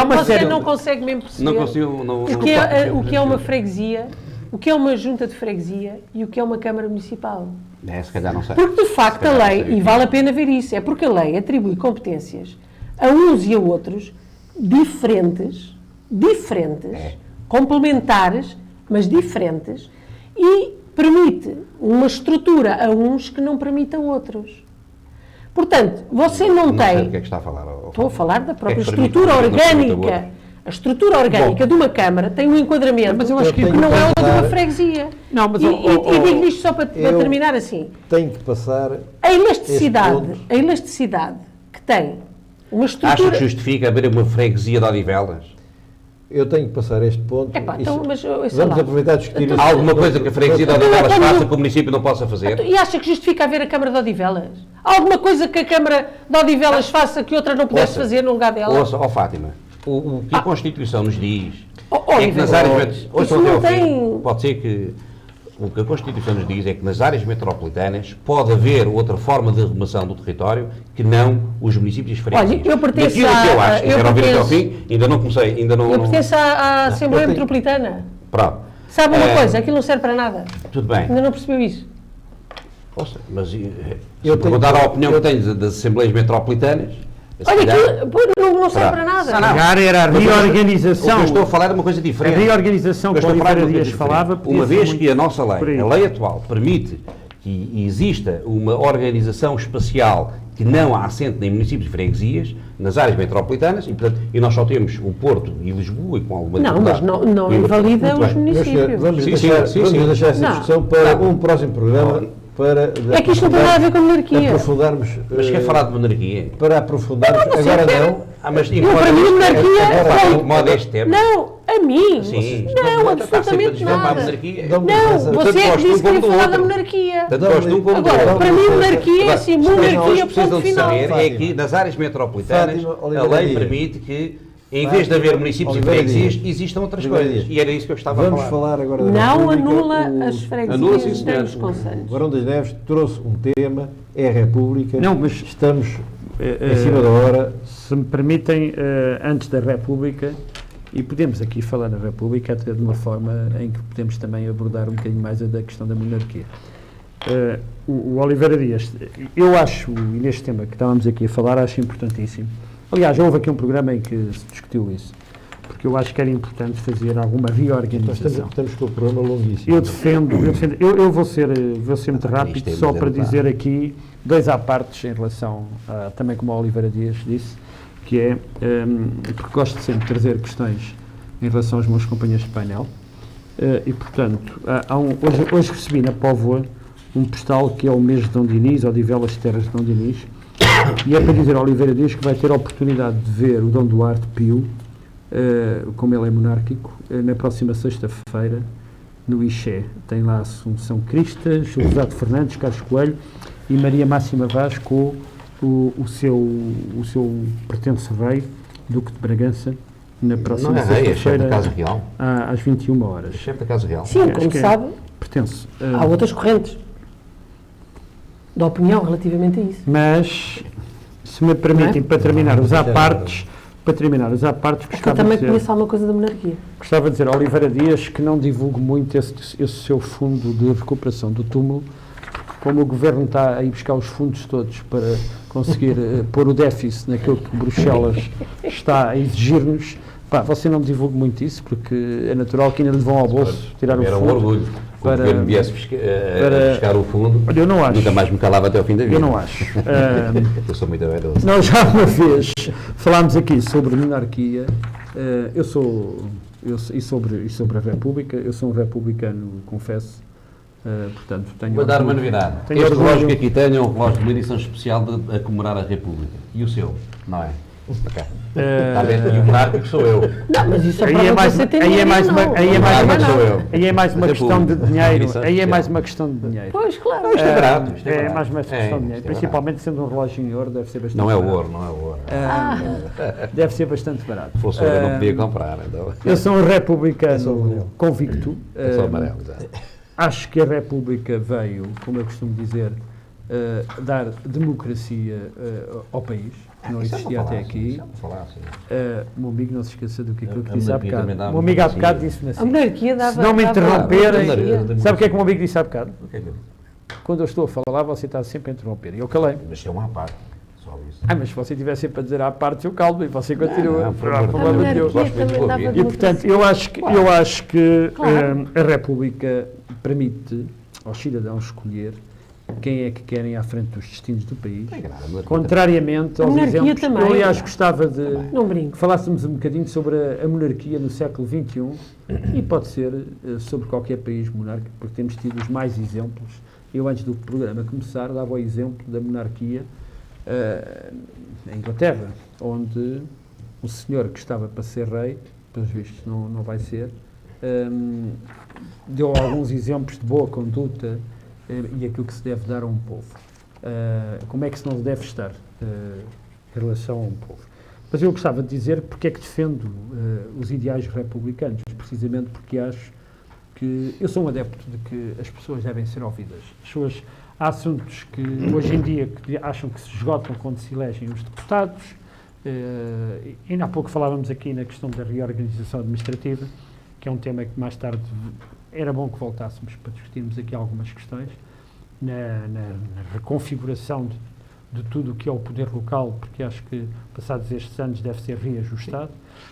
Mas você não consegue mesmo perceber o que é uma freguesia, o que é uma junta de freguesia e o que é uma Câmara Municipal. Se calhar não sei. Porque, de facto, a lei, e vale a pena ver isso, é porque a lei atribui competências a uns e a outros diferentes, complementares, mas diferentes, e permite uma estrutura a uns que não permite a outros. Portanto, você não tem... Sei do que é que está a falar. Estou a falar da própria estrutura orgânica. A estrutura orgânica de uma Câmara tem um enquadramento, mas eu acho que não é o de uma freguesia. Não, mas e digo isto só para terminar assim. Tem que passar a elasticidade que tem uma estrutura... Acha que justifica haver uma freguesia de Odivelas? Eu tenho que passar este ponto. Vamos aproveitar e discutir isso. Há alguma coisa que a freguesia de Odivelas faça que o município não possa fazer? E acha que justifica haver a Câmara de Odivelas? Há alguma coisa que a Câmara de Odivelas faça que outra não pudesse fazer no lugar dela? Ouça, Fátima, o que a Constituição nos diz é que nas áreas... Pode ser que... O que a Constituição nos diz é que nas áreas metropolitanas pode haver outra forma de arrumação do território que não os municípios freguesias. Olha, eu pertenço que eu acho, quero ouvir até ao fim, ainda não comecei, Eu pertenço à Assembleia Metropolitana. Pronto. Sabe uma coisa? Aquilo não serve para nada. Tudo bem. Ainda não percebeu isso. Ouça, mas se perguntar a opinião que tenho das Assembleias Metropolitanas... Olha, aquilo não serve para nada. Era a reorganização. O que eu estou a falar é uma coisa diferente. A reorganização que o Oliveira Dias falava... Uma vez que a nossa lei, a lei atual, permite que exista uma organização espacial que não há assente nem municípios de freguesias, nas áreas metropolitanas, e nós só temos o Porto e Lisboa, e com alguma dificuldade. Não, mas não invalida os municípios. Vamos deixar essa discussão para um próximo programa. É que isto não tem nada a ver com a monarquia. Aprofundarmos. Mas quer falar de monarquia? Para aprofundarmos. Agora não. Mas para mim a monarquia. Incomoda este tema. Não, a mim. Sim. Não, absolutamente nada. Não, você é que disse que queria falar da monarquia. Agora, para mim a monarquia é assim, monarquia, ponto final. É que nas áreas metropolitanas a lei permite que, em vez de haver municípios e freguesias, existam outras coisas. E era isso que eu estava a falar. Vamos falar agora da Não anula as freguesias nem os concelhos. O Barão das Neves trouxe um tema, é a República. Não, mas estamos em cima da hora. Se me permitem, antes da República, e podemos aqui falar na República até de uma forma em que podemos também abordar um bocadinho mais a da questão da monarquia. O Oliveira Dias, eu acho, e neste tema que estávamos aqui a falar, acho importantíssimo. Aliás, houve aqui um programa em que se discutiu isso, porque eu acho que era importante fazer alguma reorganização. Estamos com o programa longuíssimo. Eu vou ser muito rápido, só para dizer aqui dois à partes em relação, também como o Oliveira Dias disse, que é, porque gosto sempre de trazer questões em relação aos meus companheiros de painel, e portanto, hoje recebi na Póvoa um postal que é o mês de Dom Dinis, Odivelas Terras de Dom Dinis, e é para dizer ao Oliveira Dias que vai ter a oportunidade de ver o Dom Duarte Pio, como ele é monárquico, na próxima sexta-feira, no Ixé. Tem lá Assunção Cristas, José Fernandes, Carlos Coelho e Maria Máxima Vaz com o seu pretenso rei, Duque de Bragança, na próxima sexta-feira. É chefe da Casa Real? Às 21 horas. Chefe da Casa Real? Sim, como sabe, pertence. Há outras correntes de opinião relativamente a isso. Mas, se me permitem, para terminar os à-partes, eu também conheço alguma coisa da monarquia. Gostava de dizer a Oliveira Dias que não divulgue muito esse seu fundo de recuperação do túmulo, como o Governo está a ir buscar os fundos todos para conseguir pôr o déficit naquilo que Bruxelas está a exigir-nos. Você não divulgue muito isso, porque é natural que ainda lhe vão ao bolso tirar o fundo. Era um orgulho. O Governo viesse buscar o fundo, eu não acho. Nunca mais me calava até ao fim da vida. Eu não acho. Eu sou muito vaidoso. Nós já uma vez falámos aqui sobre monarquia, e sobre a República. Eu sou um republicano, confesso, portanto tenho... Vou dar uma novidade. Este relógio que aqui tenho é um relógio de uma edição especial a comemorar a República. E o seu, não é? Está bem, e o monárquico sou eu. Não, mas isso Aí é mais uma questão de dinheiro. Aí é mais uma questão de dinheiro. Pois, claro. Isto é barato. É mais uma questão de dinheiro. Principalmente sendo um relógio em ouro, deve ser bastante barato. Não é ouro. Deve ser bastante barato. Se fosse ouro, eu não podia comprar. Então. Eu sou um republicano convicto. Eu sou amarelo, exato. Acho que a República veio, como eu costumo dizer, dar democracia ao país, que não existia até aqui. O meu amigo não se esqueça do que aquilo que disse há bocado. O meu amigo há bocado disse-me assim: A monarquia dava. se não me interromperem, sabe o que é que o meu amigo disse há bocado? Quando eu estou a falar, você está sempre a interromper. E eu calei. Mas é uma parte. Mas se você estiver sempre a dizer à parte, eu calmo e você continua. Não, e portanto, eu acho que claro, a República permite aos cidadãos escolher quem é que querem à frente dos destinos do país, contrariamente aos exemplos. Também. Eu, aliás, gostava de que falássemos um bocadinho sobre a monarquia no século XXI e pode ser sobre qualquer país monárquico, porque temos tido os mais exemplos. Eu, antes do programa começar, dava o exemplo da monarquia na Inglaterra, onde o senhor que estava para ser rei, pelos vistos não vai ser, deu alguns exemplos de boa conduta e aquilo que se deve dar a um povo. Como é que se não deve estar em relação a um povo? Mas eu gostava de dizer porque é que defendo os ideais republicanos, precisamente porque acho que eu sou um adepto de que as pessoas devem ser ouvidas. Há assuntos que hoje em dia que acham que se esgotam quando se elegem os deputados. Ainda há pouco falávamos aqui na questão da reorganização administrativa, que é um tema que mais tarde era bom que voltássemos para discutirmos aqui algumas questões, na reconfiguração de tudo o que é o poder local, porque acho que, passados estes anos, deve ser reajustado.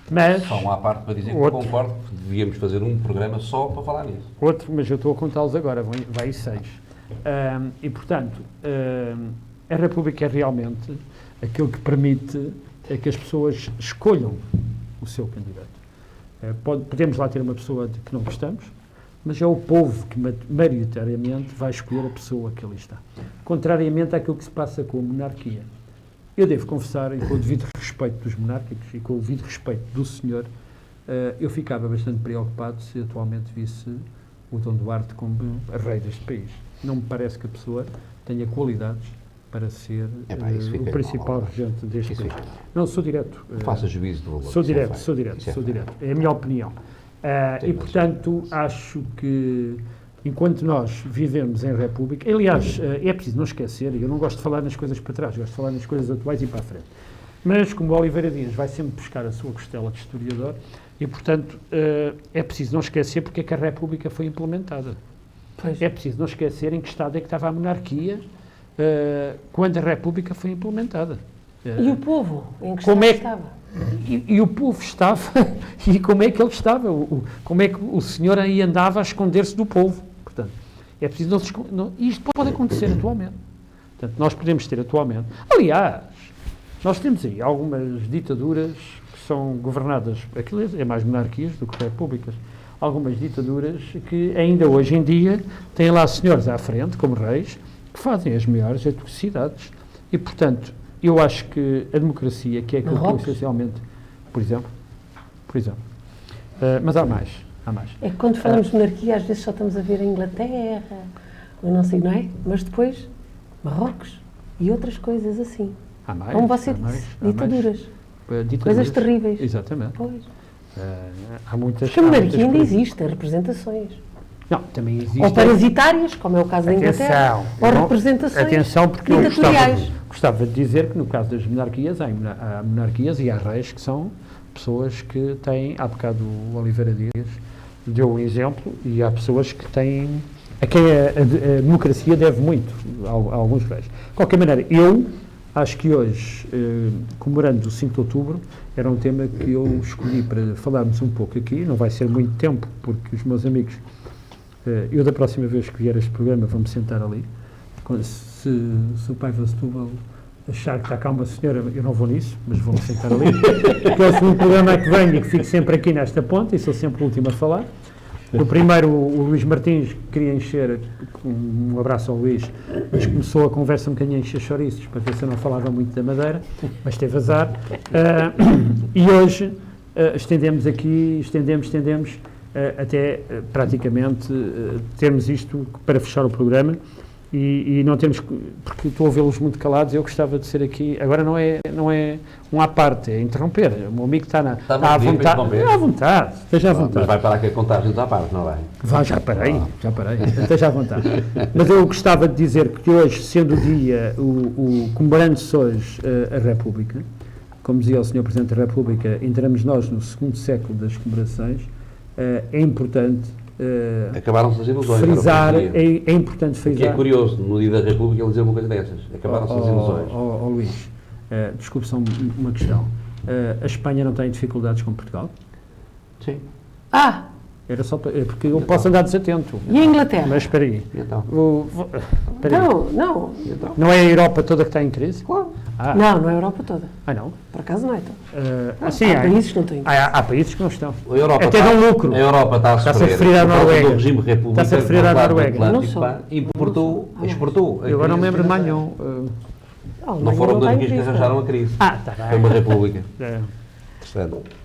Mas, só uma parte para dizer que concordo que devíamos fazer um programa só para falar nisso. Mas eu estou a contá-los agora, vai 6. E, portanto, a República é realmente aquilo que permite que as pessoas escolham o seu candidato. Podemos lá ter uma pessoa de que não gostamos, mas é o povo que maioritariamente vai escolher a pessoa que ali está. Contrariamente àquilo que se passa com a monarquia. Eu devo confessar, e com o devido respeito dos monárquicos e com o devido respeito do senhor, eu ficava bastante preocupado se atualmente visse o Dom Duarte como rei deste país. Não me parece que a pessoa tenha qualidades para ser o principal regente deste país. Não, sou direto. Faça juízo do valor. Sou direto. É a minha opinião. E, portanto, acho que, enquanto nós vivemos em República, aliás, é preciso não esquecer, eu não gosto de falar nas coisas para trás, gosto de falar nas coisas atuais e para a frente. Mas, como o Oliveira Dias vai sempre buscar a sua costela de historiador, e, portanto, é preciso não esquecer porque é que a República foi implementada. Pois. É preciso não esquecer em que estado é que estava a monarquia quando a República foi implementada. E o povo? Em que estado estava? E o povo estava, e como é que ele estava? Como é que o senhor aí andava a esconder-se do povo? Portanto, é preciso isto pode acontecer atualmente. Portanto, nós podemos ter atualmente. Aliás, nós temos aí algumas ditaduras que são governadas, aquilo é mais monarquias do que repúblicas, algumas ditaduras que ainda hoje em dia têm lá senhores à frente, como reis, que fazem as maiores atrocidades. E, portanto, eu acho que a democracia, que é aquilo que essencialmente, por exemplo, mas há mais. É que quando falamos de monarquia, às vezes só estamos a ver a Inglaterra, ou não sei, não é? Mas depois, Marrocos e outras coisas assim. Há mais. Como você disse, ditaduras. Coisas terríveis. Exatamente. Pois. Há muitas. Porque a monarquia ainda existe, representações. Não, também existe. Ou parasitárias, como é o caso da Inglaterra, ou representações. Atenção, porque eu gostava de dizer que no caso das monarquias, há monarquias e há reis que são pessoas que têm, há bocado o Oliveira Dias deu um exemplo, e há pessoas que têm, a quem a democracia deve muito, a alguns reis. De qualquer maneira, eu acho que hoje, comemorando o 5 de outubro, era um tema que eu escolhi para falarmos um pouco aqui, não vai ser muito tempo, porque os meus amigos, eu da próxima vez que vier este programa vou-me sentar ali. Se o pai Setúbal achar que está cá uma senhora, eu não vou nisso, mas vou-me sentar ali. O próximo programa é que venho e que fico sempre aqui nesta ponta, e sou sempre o último a falar. No primeiro, o Luís Martins queria encher, um abraço ao Luís, mas começou a conversa um bocadinho a encher chouriços, para ver se eu não falava muito da Madeira, mas teve azar. E hoje estendemos até praticamente termos isto para fechar o programa. E não temos, porque estou a vê-los muito calados, eu gostava de ser aqui, agora não é um à parte, é interromper, o meu amigo está à vontade, esteja à vontade. Mas vai parar que a contagem à parte, não vai? Já parei, esteja à vontade. Mas eu gostava de dizer que hoje, sendo o dia, comemorando-se hoje a República, como dizia o Sr. Presidente da República, entramos nós no segundo século das comemorações, é importante acabaram-se as ilusões. Frisar, é importante frisar. Que é curioso, no dia da República, ele dizer uma coisa dessas. Acabaram-se as ilusões. Luís, desculpe só uma questão. A Espanha não tem dificuldades com Portugal? Sim. Era só porque eu posso andar desatento. E a Inglaterra? Mas espera aí. Então? Não. Então? Não é a Europa toda que está em crise? Claro. Não é a Europa toda. Não? Por acaso não é toda. Há países que não têm. Há países que não estão. A Europa até dão lucro. A Europa está a sofrer a Noruega. Do regime republicano. Está-se a referir à Noruega. Não só. Exportou. Eu agora não me lembro de mais nenhum. Não foram dois que arranjaram a crise. Está bem. Foi uma república.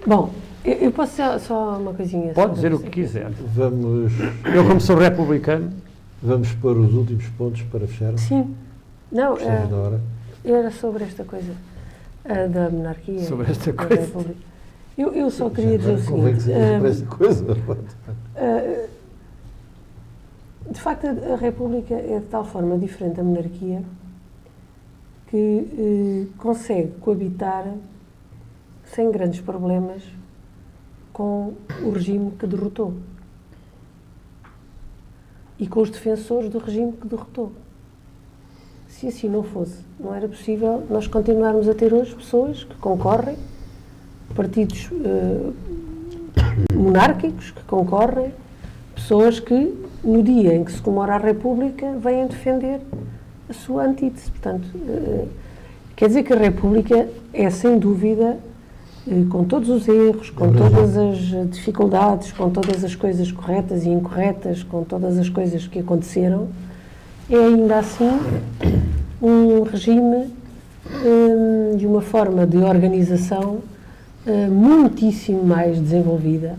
Bom, eu posso só uma coisinha. Pode dizer o que quiser. Eu, como sou republicano... Vamos pôr os últimos pontos para fechar? Sim. Não, da hora. Era sobre esta coisa da monarquia. Sobre esta coisa. Eu só queria dizer o seguinte. De facto, a República é de tal forma diferente da monarquia que consegue coabitar sem grandes problemas com o regime que derrotou e com os defensores do regime que derrotou. Se assim não fosse, não era possível nós continuarmos a ter hoje pessoas que concorrem, partidos monárquicos que concorrem, pessoas que, no dia em que se comemora a República, vêm defender a sua antítese. Portanto, quer dizer que a República é, sem dúvida, com todos os erros, com todas as dificuldades, com todas as coisas corretas e incorretas, com todas as coisas que aconteceram, é ainda assim um regime de uma forma de organização muitíssimo mais desenvolvida,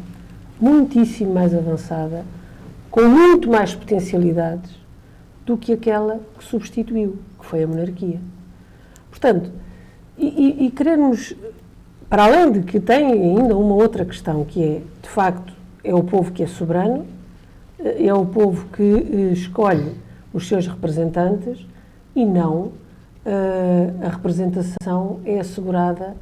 muitíssimo mais avançada, com muito mais potencialidades do que aquela que substituiu, que foi a monarquia. Portanto, e queremos, para além de que tem ainda uma outra questão, que é, de facto, é o povo que é soberano, é o povo que escolhe os seus representantes e não a representação é assegurada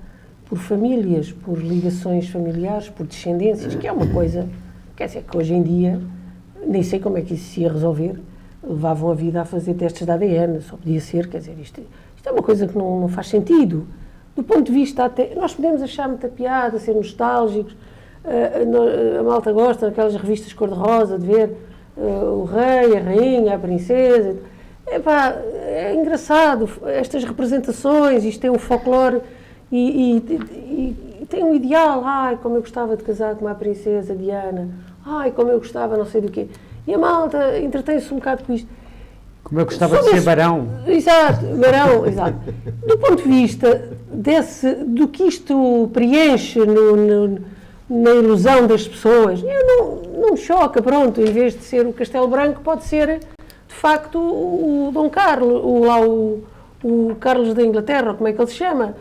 por famílias, por ligações familiares, por descendências, que é uma coisa, quer dizer, que hoje em dia, nem sei como é que isso se ia resolver, levavam a vida a fazer testes de ADN, só podia ser, quer dizer, isto é uma coisa que não faz sentido. Do ponto de vista até, nós podemos achar muita piada, ser nostálgicos, a malta gosta daquelas revistas cor-de-rosa, de ver o rei, a rainha, a princesa. Epá, é engraçado, estas representações, isto tem um folclore e tem um ideal. Ai, como eu gostava de casar com uma princesa Diana, ai, como eu gostava não sei do quê. E a malta entretém-se um bocado com isto. Como eu gostava de ser barão. Exato, barão, exato. Do ponto de vista do que isto preenche na ilusão das pessoas, não me choca, pronto, em vez de ser o Castelo Branco, pode ser, de facto, o Dom Carlos, o Carlos da Inglaterra, como é que ele se chama?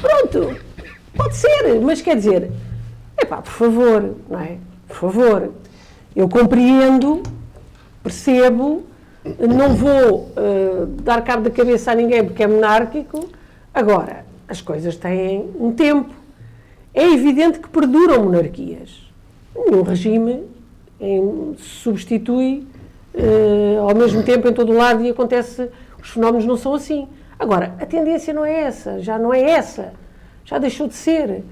Pronto, pode ser, mas quer dizer, epá, por favor, não é? Por favor, eu compreendo, percebo, não vou dar cabo da cabeça a ninguém porque é monárquico. Agora, as coisas têm um tempo. É evidente que perduram monarquias. Nenhum regime se substitui ao mesmo tempo em todo o lado e acontece, os fenómenos não são assim. Agora, a tendência não é essa, já não é essa, já deixou de ser.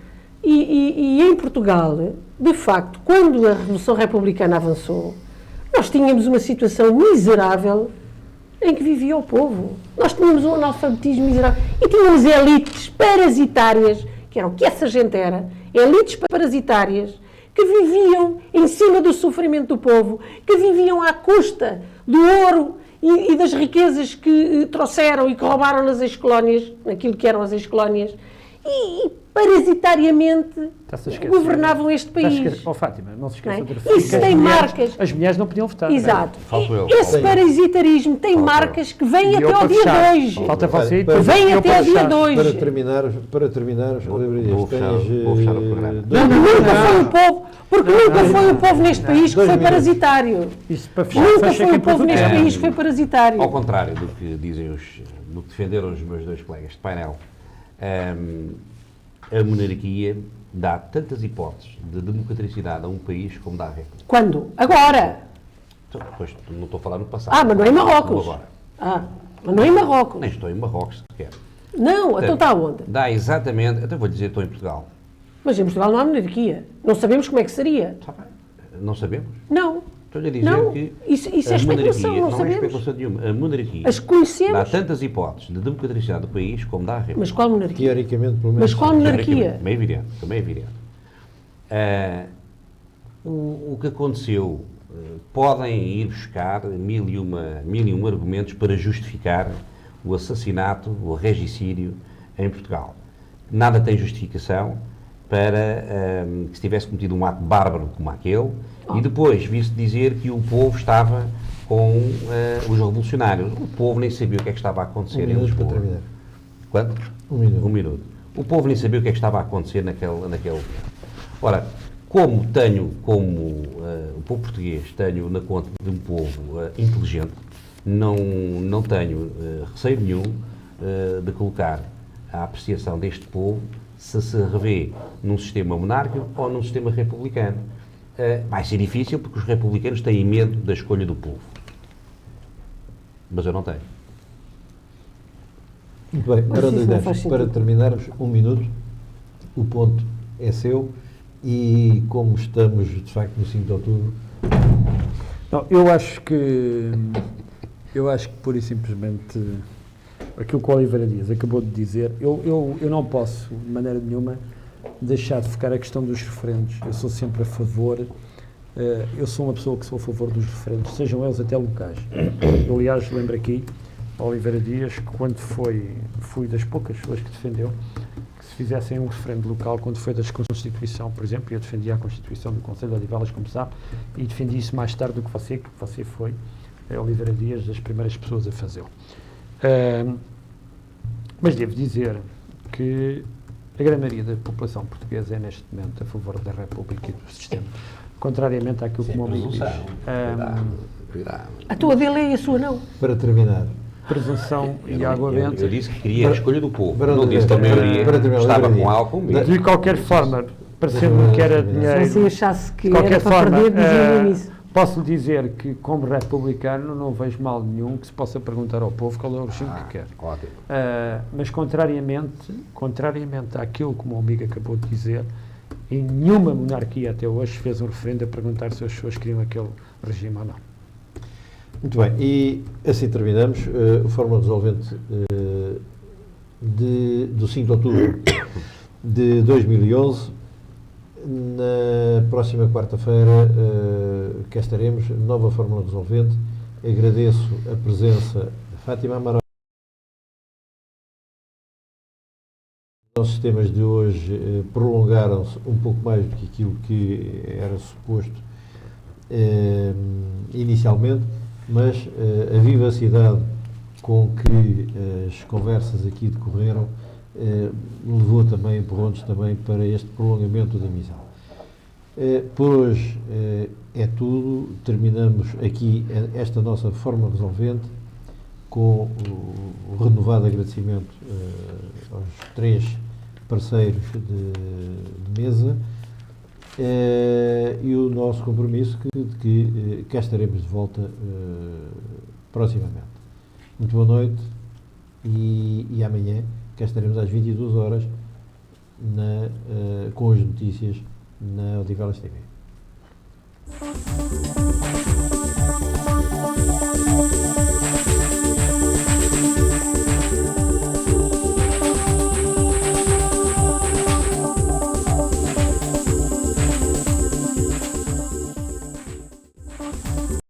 E em Portugal, de facto, quando a Revolução Republicana avançou, nós tínhamos uma situação miserável em que vivia o povo. Nós tínhamos um analfabetismo miserável e tínhamos elites parasitárias, que era o que essa gente era, elites parasitárias, que viviam em cima do sofrimento do povo, que viviam à custa do ouro e das riquezas que trouxeram e que roubaram nas ex-colónias, naquilo que eram as ex-colónias, e parasitariamente governavam este país. Fátima, não se esqueça Não é? de referir Isso tem marcas. As mulheres não podiam votar. Exato. Faltou Esse parasitarismo tem marcas que vêm até ao dia 2. Falta você Vem até ao dia 2. Para terminar, vou fechar o programa. Nunca foi o povo, porque nunca foi o povo neste país que foi parasitário. Isso para fechar, Nunca foi o povo neste país que foi parasitário. Ao contrário do que dizem do que defenderam os meus dois colegas de painel, a monarquia dá tantas hipóteses de democraticidade a um país como dá a República. Quando? Agora. Então, depois, não estou a falar no passado. Mas não é em Marrocos. Agora. Mas não é em Marrocos. Nem estou em Marrocos sequer. Não, então está onde? Dá exatamente, até vou dizer, estou em Portugal. Mas em Portugal não há monarquia. Não sabemos como é que seria. Não sabemos? Não. Estou-lhe a dizer Não, que isso é especulação, não sabemos. é especulação nenhuma. A monarquia As conhecemos. dá tantas hipóteses de democraticidade do país como dá a República. Mas qual monarquia? Teoricamente, pelo menos. Mas qual monarquia? Também é evidente. O que aconteceu, podem ir buscar mil e um argumentos para justificar o assassinato, o regicídio em Portugal. Nada tem justificação para que se tivesse cometido um ato bárbaro como aquele e depois visse dizer que o povo estava com os revolucionários. O povo nem sabia o que é que estava a acontecer em Lisboa. Para terminar. Quanto? Um minuto. O povo nem sabia o que é que estava a acontecer naquele momento. Ora, como o povo português tenho na conta de um povo inteligente, não tenho receio nenhum de colocar a apreciação deste povo se revê num sistema monárquico ou num sistema republicano. Vai ser difícil porque os republicanos têm medo da escolha do povo. Mas eu não tenho. Muito bem, para terminarmos, um minuto, o ponto é seu e como estamos de facto no 5 de outubro. Não, eu acho que pura e simplesmente aquilo que o Oliveira Dias acabou de dizer, eu não posso de maneira nenhuma deixar de focar a questão dos referendos. Eu sou sempre a favor, eu sou uma pessoa que sou a favor dos referendos, sejam eles até locais. Eu, aliás, lembro aqui Oliveira Dias, que quando fui das poucas pessoas que defendeu que se fizessem um referendo local quando foi da Constituição, por exemplo. Eu defendia a Constituição do Conselho de Odivelas, como sabe, e defendi isso mais tarde do que você, porque você foi, Oliveira Dias, das primeiras pessoas a fazê-lo. Mas devo dizer que a grande maioria da população portuguesa é neste momento a favor da República e do sistema, contrariamente àquilo que o meu amigo diz. Cuidado. A tua dele é e a sua não. Para terminar, presunção e água benta. Eu disse que queria a escolha do povo. Não disse que a maioria estava com álcool. De qualquer forma, parecendo-me que era dinheiro. Se achasse que de qualquer era para forma, perder, dizia-me isso. posso lhe dizer que, como republicano, não vejo mal nenhum que se possa perguntar ao povo qual é o regime que quer. Ótimo. Mas, contrariamente àquilo que o meu amigo acabou de dizer, em nenhuma monarquia até hoje fez um referendo a perguntar se as pessoas queriam aquele regime ou não. muito bem, e assim terminamos a fórmula resolvente do 5 de outubro de 2011. Na próxima quarta-feira cá estaremos, nova fórmula resolvente. Agradeço a presença de Fátima Amaral. Os nossos temas de hoje prolongaram-se um pouco mais do que aquilo que era suposto inicialmente, mas a vivacidade com que as conversas aqui decorreram levou também, empurrou-nos também para este prolongamento da emissão. Por hoje é tudo. Terminamos aqui esta nossa forma resolvente com o renovado agradecimento aos 3 parceiros de mesa e o nosso compromisso de que cá estaremos de volta proximamente. Muito boa noite e amanhã cá estaremos às 22 horas com as notícias na Odivelas TV.